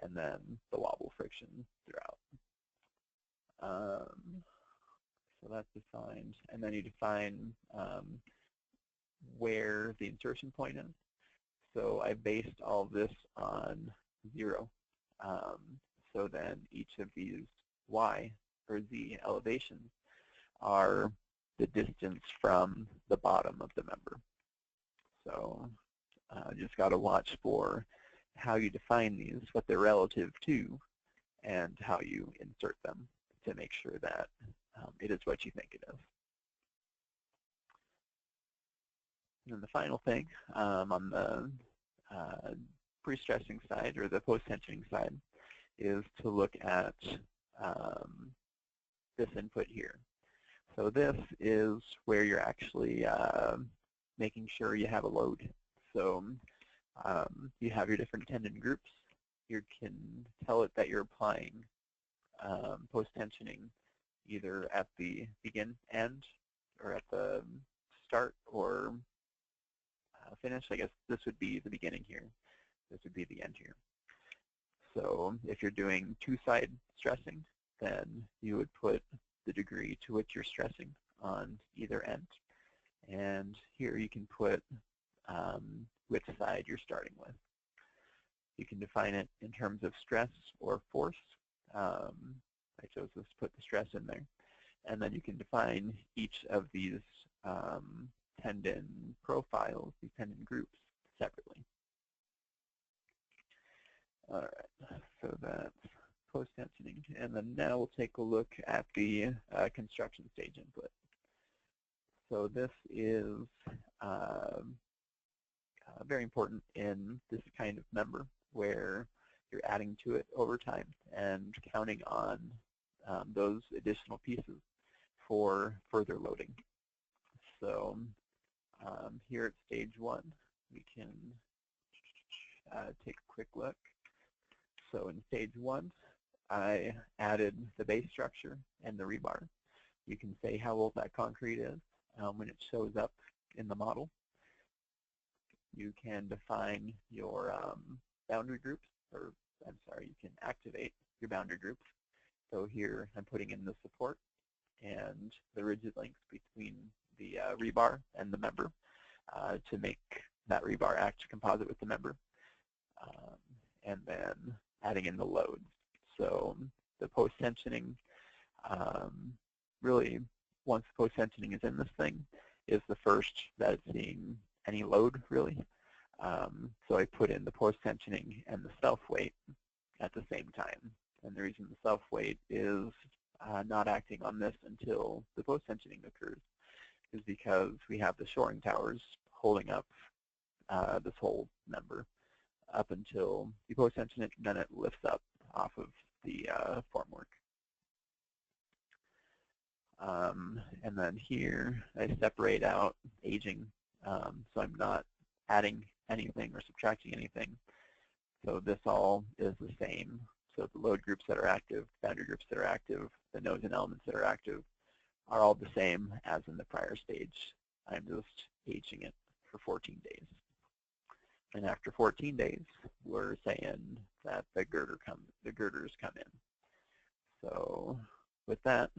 and then the wobble friction throughout. So that's defined, and then you define where the insertion point is. So I based all of this on 0. So then each of these Y or Z elevations are the distance from the bottom of the member. So just got to watch for how you define these, what they're relative to, and how you insert them to make sure that it is what you think it is. And then the final thing on the pre-stressing side or the post-tensioning side is to look at this input here. So this is where you're actually making sure you have a load. So you have your different tendon groups. You can tell it that you're applying post-tensioning either at the end or at the start or finish. I guess this would be the beginning here. This would be the end here. So if you're doing two-side stressing, then you would put the degree to which you're stressing on either end. And here you can put which side you're starting with. You can define it in terms of stress or force. I chose to put the stress in there. And then you can define each of these tendon profiles, these tendon groups, separately. All right, so that's post-tensioning. And then now we'll take a look at the construction stage input. So this is very important in this kind of member where you're adding to it over time and counting on those additional pieces for further loading. So here at stage 1, we can take a quick look. So in stage 1, I added the base structure and the rebar. You can say how old that concrete is when it shows up in the model. You can define your boundary groups, or I'm sorry, you can activate your boundary groups. So here I'm putting in the support and the rigid links between the rebar and the member to make that rebar act composite with the member. And then adding in the loads. So the post-tensioning, really, once the post-tensioning is in this thing, is the first that it's seeing any load, really. So I put in the post-tensioning and the self-weight at the same time. And the reason the self-weight is not acting on this until the post-tensioning occurs is because we have the shoring towers holding up this whole member up until you post-tension it, then it lifts up off of the formwork. And then here I separate out aging, so I'm not adding anything or subtracting anything. So this all is the same. So the load groups that are active, boundary groups that are active, the nodes and elements that are active are all the same as in the prior stage. I'm just aging it for 14 days. And after 14 days, we're saying that the girders come in. So with that,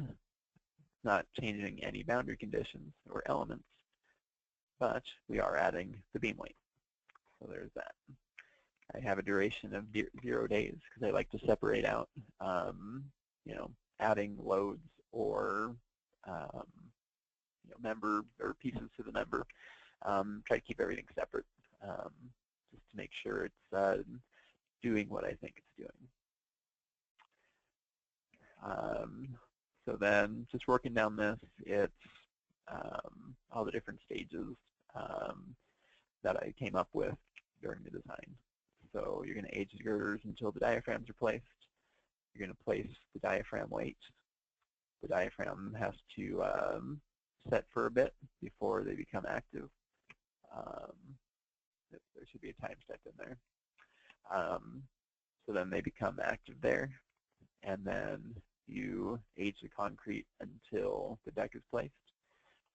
not changing any boundary conditions or elements, but we are adding the beam weight. So there's that. I have a duration of 0 days because I like to separate out, adding loads or member or pieces to the member. Try to keep everything separate. Just to make sure it's doing what I think it's doing. So then just working down this, it's all the different stages that I came up with during the design. So you're going to age the girders until the diaphragms are placed. you're going to place the diaphragm weight. The diaphragm has to set for a bit before they become active. There should be a time step in there. So then they become active there, and then you age the concrete until the deck is placed.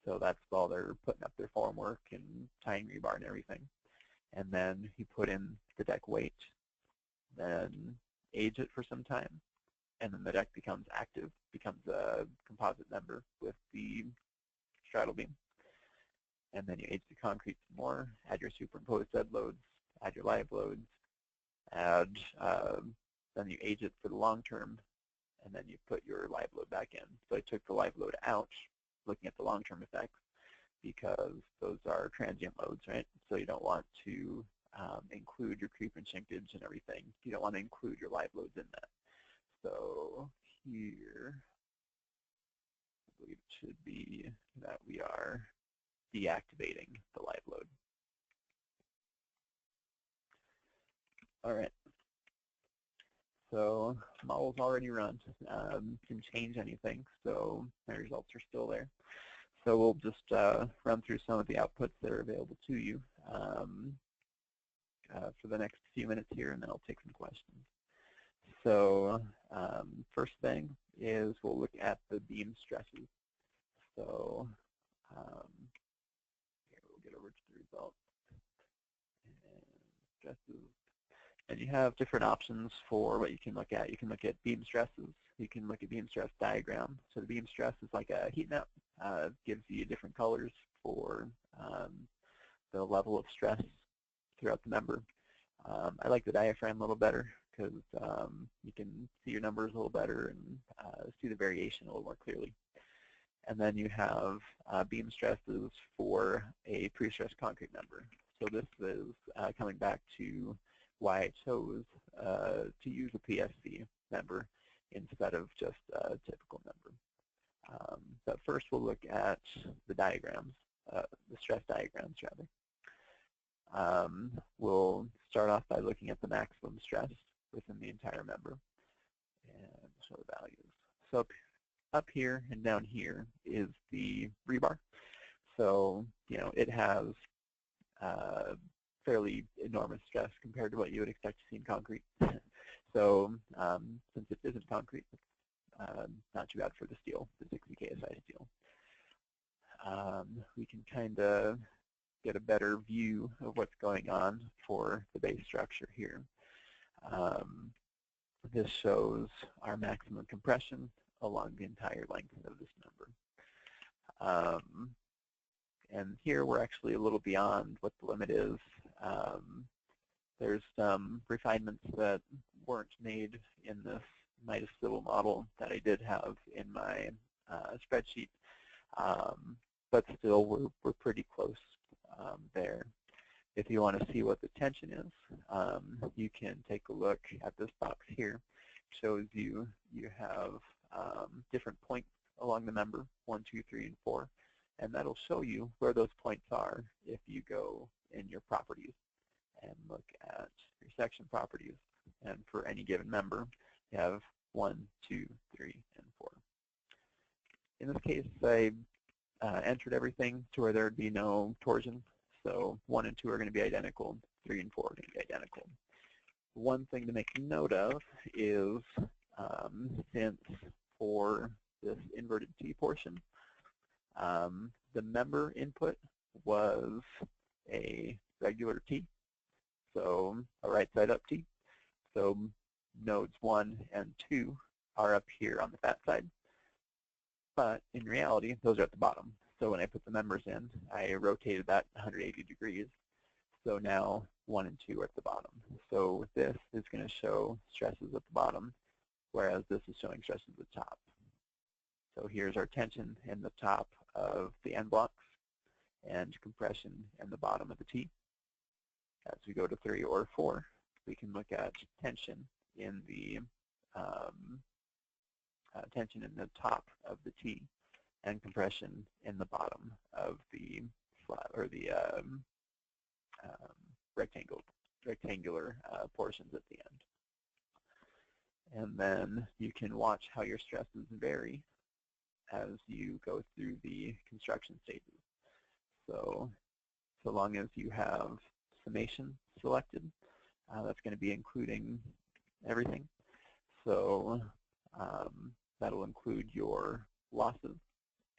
So that's while they're putting up their formwork and tying rebar and everything. And then you put in the deck weight, then age it for some time, and then the deck becomes active, becomes a composite member with the straddle beam. And then you age the concrete some more, add your superimposed dead loads, add your live loads, add, then you age it for the long term, and then you put your live load back in. So I took the live load out, looking at the long-term effects, because those are transient loads, right? So you don't want to include your creep and shrinkage and everything. You don't want to include your live loads in that. So here, I believe it should be that we are deactivating the live load. All right. So model's already run. Can change anything, so my results are still there. So we'll just run through some of the outputs that are available to you for the next few minutes here, and then I'll take some questions. So first thing is we'll look at the beam stresses. So here we'll get over to the results. And stresses. And you have different options for what you can look at. You can look at beam stresses. You can look at beam stress diagram. So the beam stress is like a heat map. Gives you different colors for the level of stress throughout the member. I like the diaphragm a little better because you can see your numbers a little better and see the variation a little more clearly. And then you have beam stresses for a pre-stressed concrete member. So this is coming back to why I chose to use a PSC member instead of just a typical member. But first we'll look at the diagrams, the stress diagrams rather. We'll start off by looking at the maximum stress within the entire member and show the values. So up here and down here is the rebar. So, you know, it has fairly enormous stress compared to what you would expect to see in concrete. So since it isn't concrete, it's not too bad for the steel, the 60 KSI steel. We can kind of get a better view of what's going on for the base structure here. This shows our maximum compression along the entire length of this member. And here we're actually a little beyond what the limit is. There's some refinements that weren't made in this MIDAS civil model that I did have in my spreadsheet, but still we're pretty close there. If you want to see what the tension is, you can take a look at this box here. It shows you have different points along the member, 1, 2, 3, and 4. And that'll show you where those points are if you go in your properties and look at your section properties. And for any given member, you have 1, 2, 3, and 4. In this case, I entered everything to where there would be no torsion. So 1 and 2 are going to be identical, 3 and 4 are going to be identical. One thing to make note of is since for this inverted T portion, the member input was a regular T, so a right side up T. So nodes 1 and 2 are up here on the fat side, but in reality, those are at the bottom. So when I put the members in, I rotated that 180 degrees. So now 1 and 2 are at the bottom. So this is going to show stresses at the bottom, whereas this is showing stresses at the top. So here's our tension in the top of the end blocks and compression in the bottom of the T. As we go to 3 or 4, we can look at tension in the top of the T and compression in the bottom of the slab or the rectangular portions at the end. And then you can watch how your stresses vary as you go through the construction stages. So long as you have summation selected, that's going to be including everything. So that'll include your losses,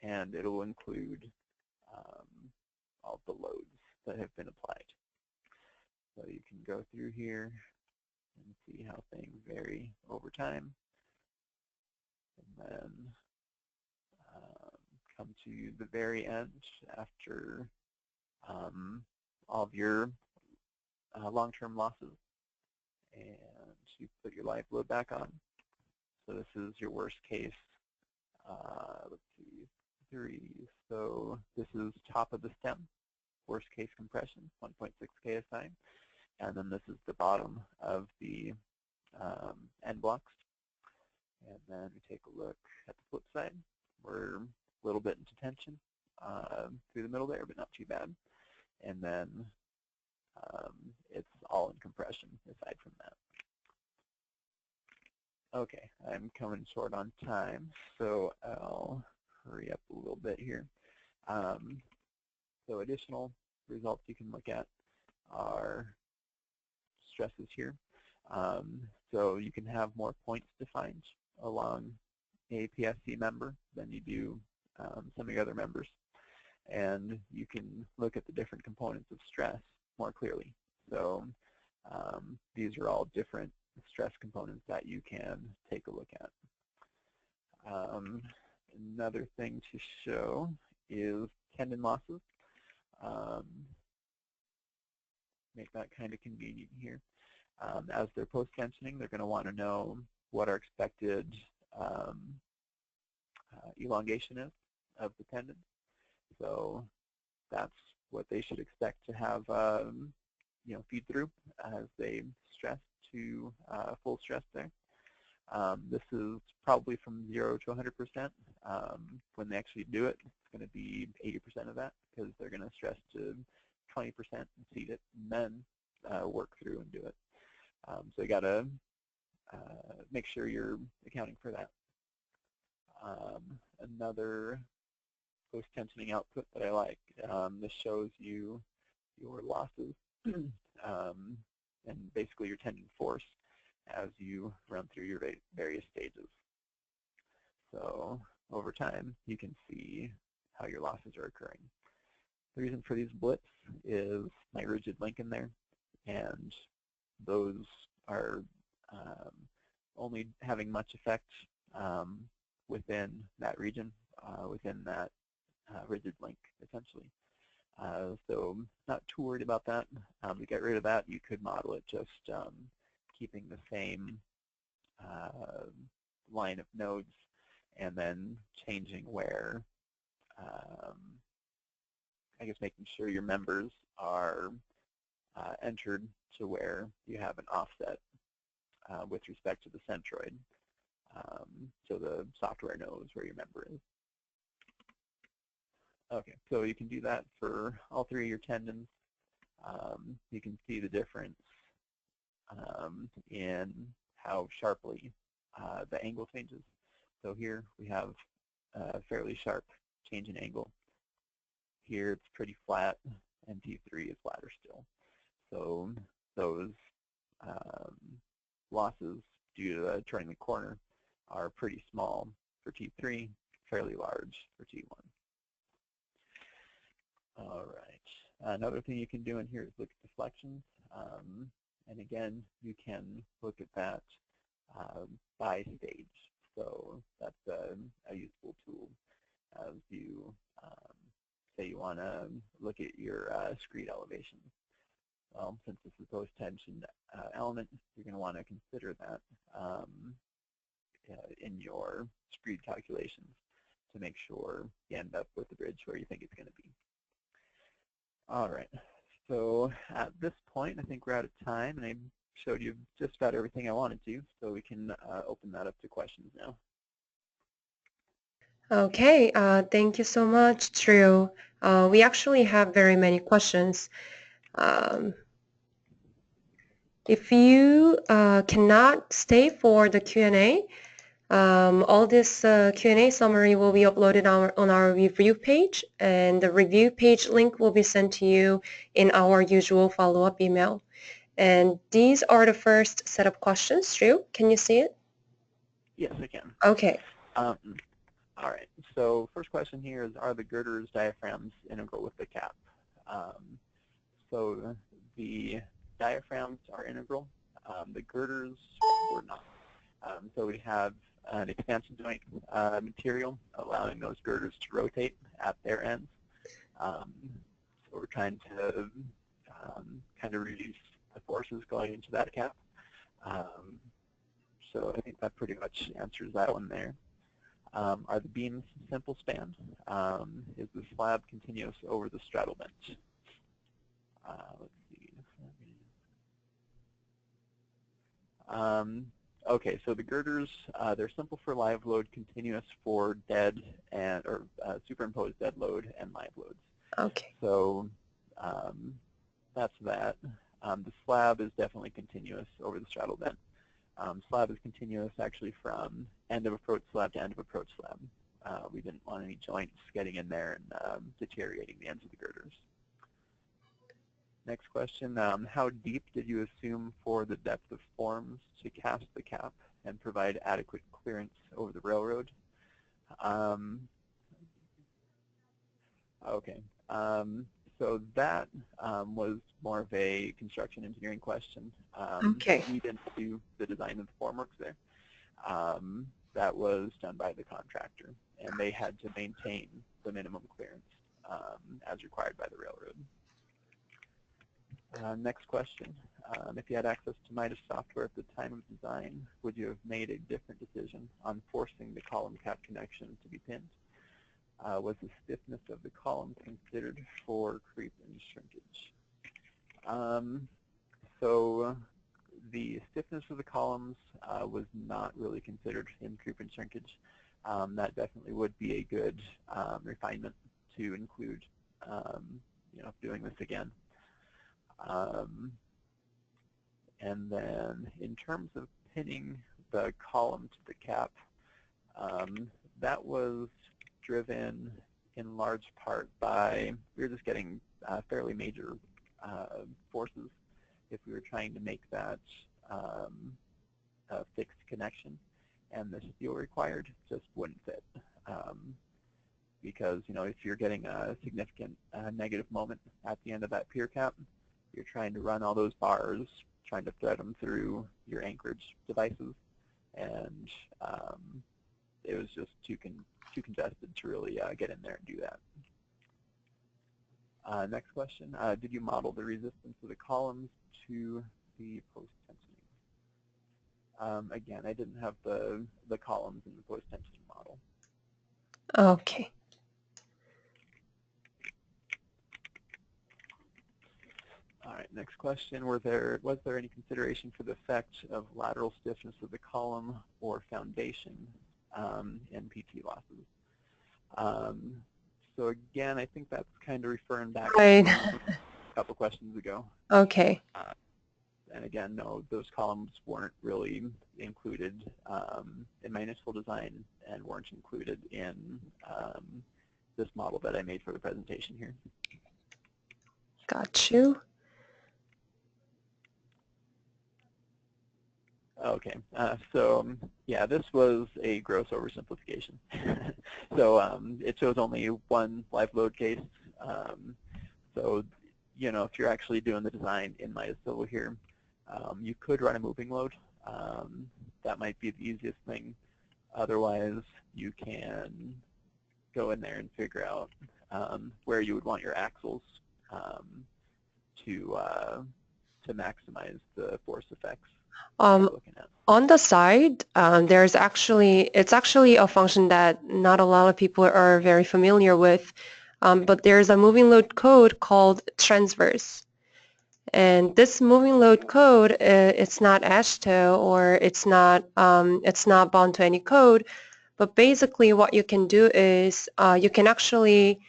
and it'll include all the loads that have been applied. So you can go through here and see how things vary over time. And then come to the very end after all of your long-term losses, and you put your live load back on. So this is your worst case. Let's see, 3. So this is top of the stem, worst case compression, 1.6 KSI. And then this is the bottom of the end blocks. And then we take a look at the flip side. We're a little bit into tension through the middle there, but not too bad. And then it's all in compression aside from that. Okay, I'm coming short on time, so I'll hurry up a little bit here. So additional results you can look at are stresses here. So you can have more points defined along a PFC member than you do some of your other members. And you can look at the different components of stress more clearly. So these are all different stress components that you can take a look at. Another thing to show is tendon losses. Make that kind of convenient here. As they're post-tensioning, they're going to want to know what our expected elongation is of the tendon. So that's what they should expect to have feed through as they stress to full stress there. This is probably from 0 to 100%. When they actually do it, it's going to be 80% of that because they're going to stress to 20% and seed it, and then work through and do it. So you got to make sure you're accounting for that. Another post-tensioning output that I like, this shows you your losses and basically your tendon force as you run through your various stages. So over time, you can see how your losses are occurring. The reason for these blips is my rigid link in there, and those are only having much effect within that region, within that rigid link, essentially. So not too worried about that. To get rid of that, you could model it just keeping the same line of nodes and then changing where, I guess making sure your members are entered to where you have an offset with respect to the centroid. So the software knows where your member is. Okay, so you can do that for all 3 of your tendons. You can see the difference in how sharply the angle changes. So here we have a fairly sharp change in angle. Here it's pretty flat, and T3 is flatter still. So those losses due to turning the corner are pretty small for T3, fairly large for T1. All right. Another thing you can do in here is look at deflections. And again, you can look at that by stage. So that's a useful tool as you say you want to look at your screed elevation. Well, since this is a post-tension element, you're going to want to consider that in your screed calculations to make sure you end up with the bridge where you think it's going to be. All right, so at this point, I think we're out of time, and I showed you just about everything I wanted to, so we can open that up to questions now. Okay, thank you so much, Drew. We actually have very many questions. Um, If you cannot stay for the Q&A, all this Q&A summary will be uploaded on our review page, and the review page link will be sent to you in our usual follow-up email. And these are the first set of questions. Drew, can you see it? Yes, I can. Okay. All right. So first question here is, are the girders diaphragms integral with the cap? So the diaphragms are integral. The girders were not. So we have an expansion joint material allowing those girders to rotate at their ends. So we're trying to kind of reduce the forces going into that cap. So I think that pretty much answers that one there. Are the beams simple span? Is the slab continuous over the straddle bench? Let's see. Okay, so the girders, they're simple for live load, continuous for dead and or superimposed dead load and live loads. Okay. So that's that. The slab is definitely continuous over the straddle bend. Slab is continuous actually from end of approach slab to end of approach slab. We didn't want any joints getting in there and deteriorating the ends of the girders. Next question, how deep did you assume for the depth of forms to cast the cap and provide adequate clearance over the railroad? Okay, so that was more of a construction engineering question. Okay. We didn't do the design of the formworks there. That was done by the contractor, and they had to maintain the minimum clearance as required by the railroad. Next question. If you had access to MIDAS software at the time of design, would you have made a different decision on forcing the column cap connection to be pinned? Was the stiffness of the column considered for creep and shrinkage? So the stiffness of the columns was not really considered in creep and shrinkage. That definitely would be a good refinement to include, doing this again. And then in terms of pinning the column to the cap, that was driven in large part by, we were just getting fairly major forces if we were trying to make that a fixed connection, and the steel required just wouldn't fit. Because, if you're getting a significant negative moment at the end of that pier cap, you're trying to run all those bars, trying to thread them through your anchorage devices, and it was just too congested to really get in there and do that. Next question, did you model the resistance of the columns to the post-tensioning? Again, I didn't have the columns in the post-tensioning model. Okay. All right, next question. Was there any consideration for the effect of lateral stiffness of the column or foundation in PT losses? So again, I think that's kind of referring back to a couple questions ago. Okay. And again, no, those columns weren't really included in my initial design and weren't included in this model that I made for the presentation here. Got you. Okay, so yeah, this was a gross oversimplification. So it shows only one live load case. So if you're actually doing the design in MIDAS Civil here, you could run a moving load. That might be the easiest thing. Otherwise, you can go in there and figure out where you would want your axles to maximize the force effects. On the side, it's actually a function that not a lot of people are very familiar with, but there's a moving load code called transverse. And this moving load code, it's not AASHTO or it's not bound to any code, but basically what you can do is you can actually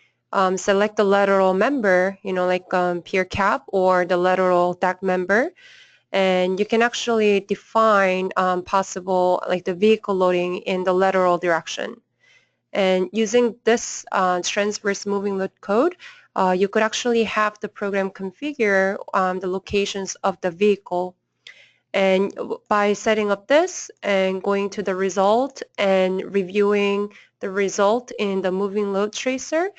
select the lateral member, like pier cap or the lateral deck member, and you can actually define possible like the vehicle loading in the lateral direction. And using this transverse moving load code, you could actually have the program configure the locations of the vehicle. And by setting up this and going to the result and reviewing the result in the moving load tracer,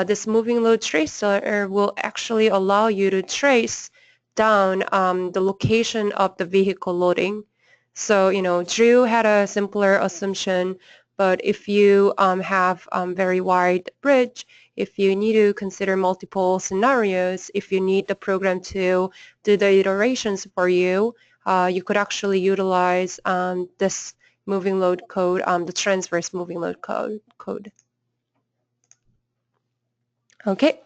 this moving load tracer will actually allow you to trace down the location of the vehicle loading. So, Drew had a simpler assumption, but if you have very wide bridge, if you need to consider multiple scenarios, if you need the program to do the iterations for you, you could actually utilize this moving load code, the transverse moving load code. Okay.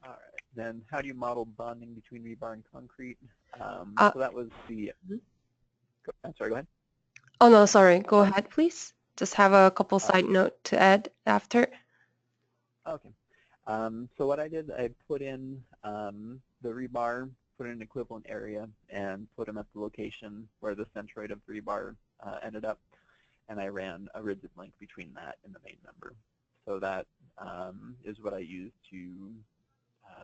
All right. Then how do you model bonding between rebar and concrete? uh, So that was the, I'm sorry, go ahead. oh no, sorry. Go ahead, please. Just have a couple Uh, side note to add after. okay. So what I did, I put in the rebar, put in an equivalent area, and put them at the location where the centroid of the rebar ended up, and I ran a rigid link between that and the main member. So that is what I used to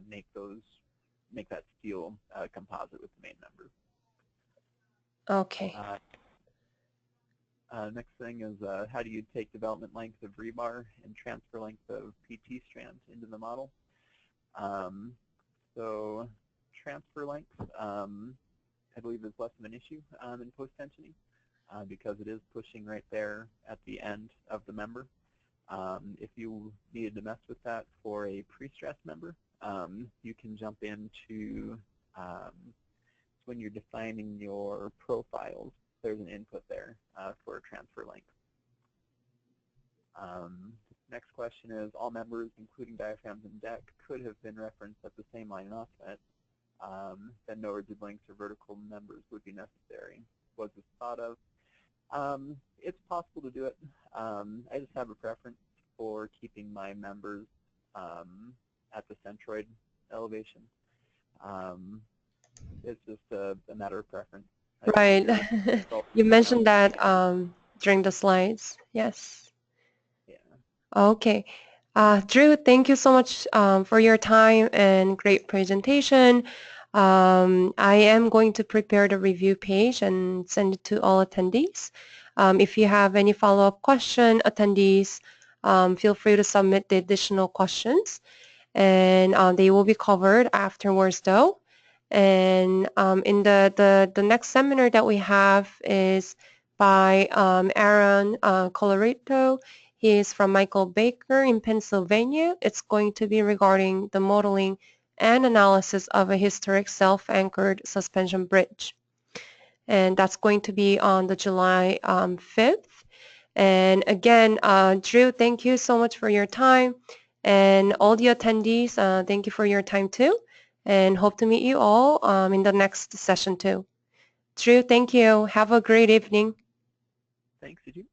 make that steel composite with the main member. Okay. Next thing is how do you take development length of rebar and transfer length of PT strand into the model? So transfer length, I believe, is less of an issue in post-tensioning because it is pushing right there at the end of the member. If you needed to mess with that for a pre-stressed member, you can jump into when you're defining your profiles, there's an input there for transfer length. Next question is, all members, including diaphragms and deck, could have been referenced at the same line and offset. Then no rigid links or vertical members would be necessary. Was this thought of? It's possible to do it. I just have a preference for keeping my members at the centroid elevation. It's just a matter of preference. Right. You mentioned that during the slides. Yes. Yeah. Okay. Drew, thank you so much for your time and great presentation. I am going to prepare the review page and send it to all attendees. If you have any follow-up question, attendees, feel free to submit the additional questions, and they will be covered afterwards though. And in the next seminar that we have is by Aaron Colorito. He is from Michael Baker in Pennsylvania. It's going to be regarding the modeling and analysis of a historic self-anchored suspension bridge. And that's going to be on the July 5th. And again, Drew, thank you so much for your time. And all the attendees, thank you for your time too. And hope to meet you all in the next session too. Drew, thank you. Have a great evening. Thanks, you too.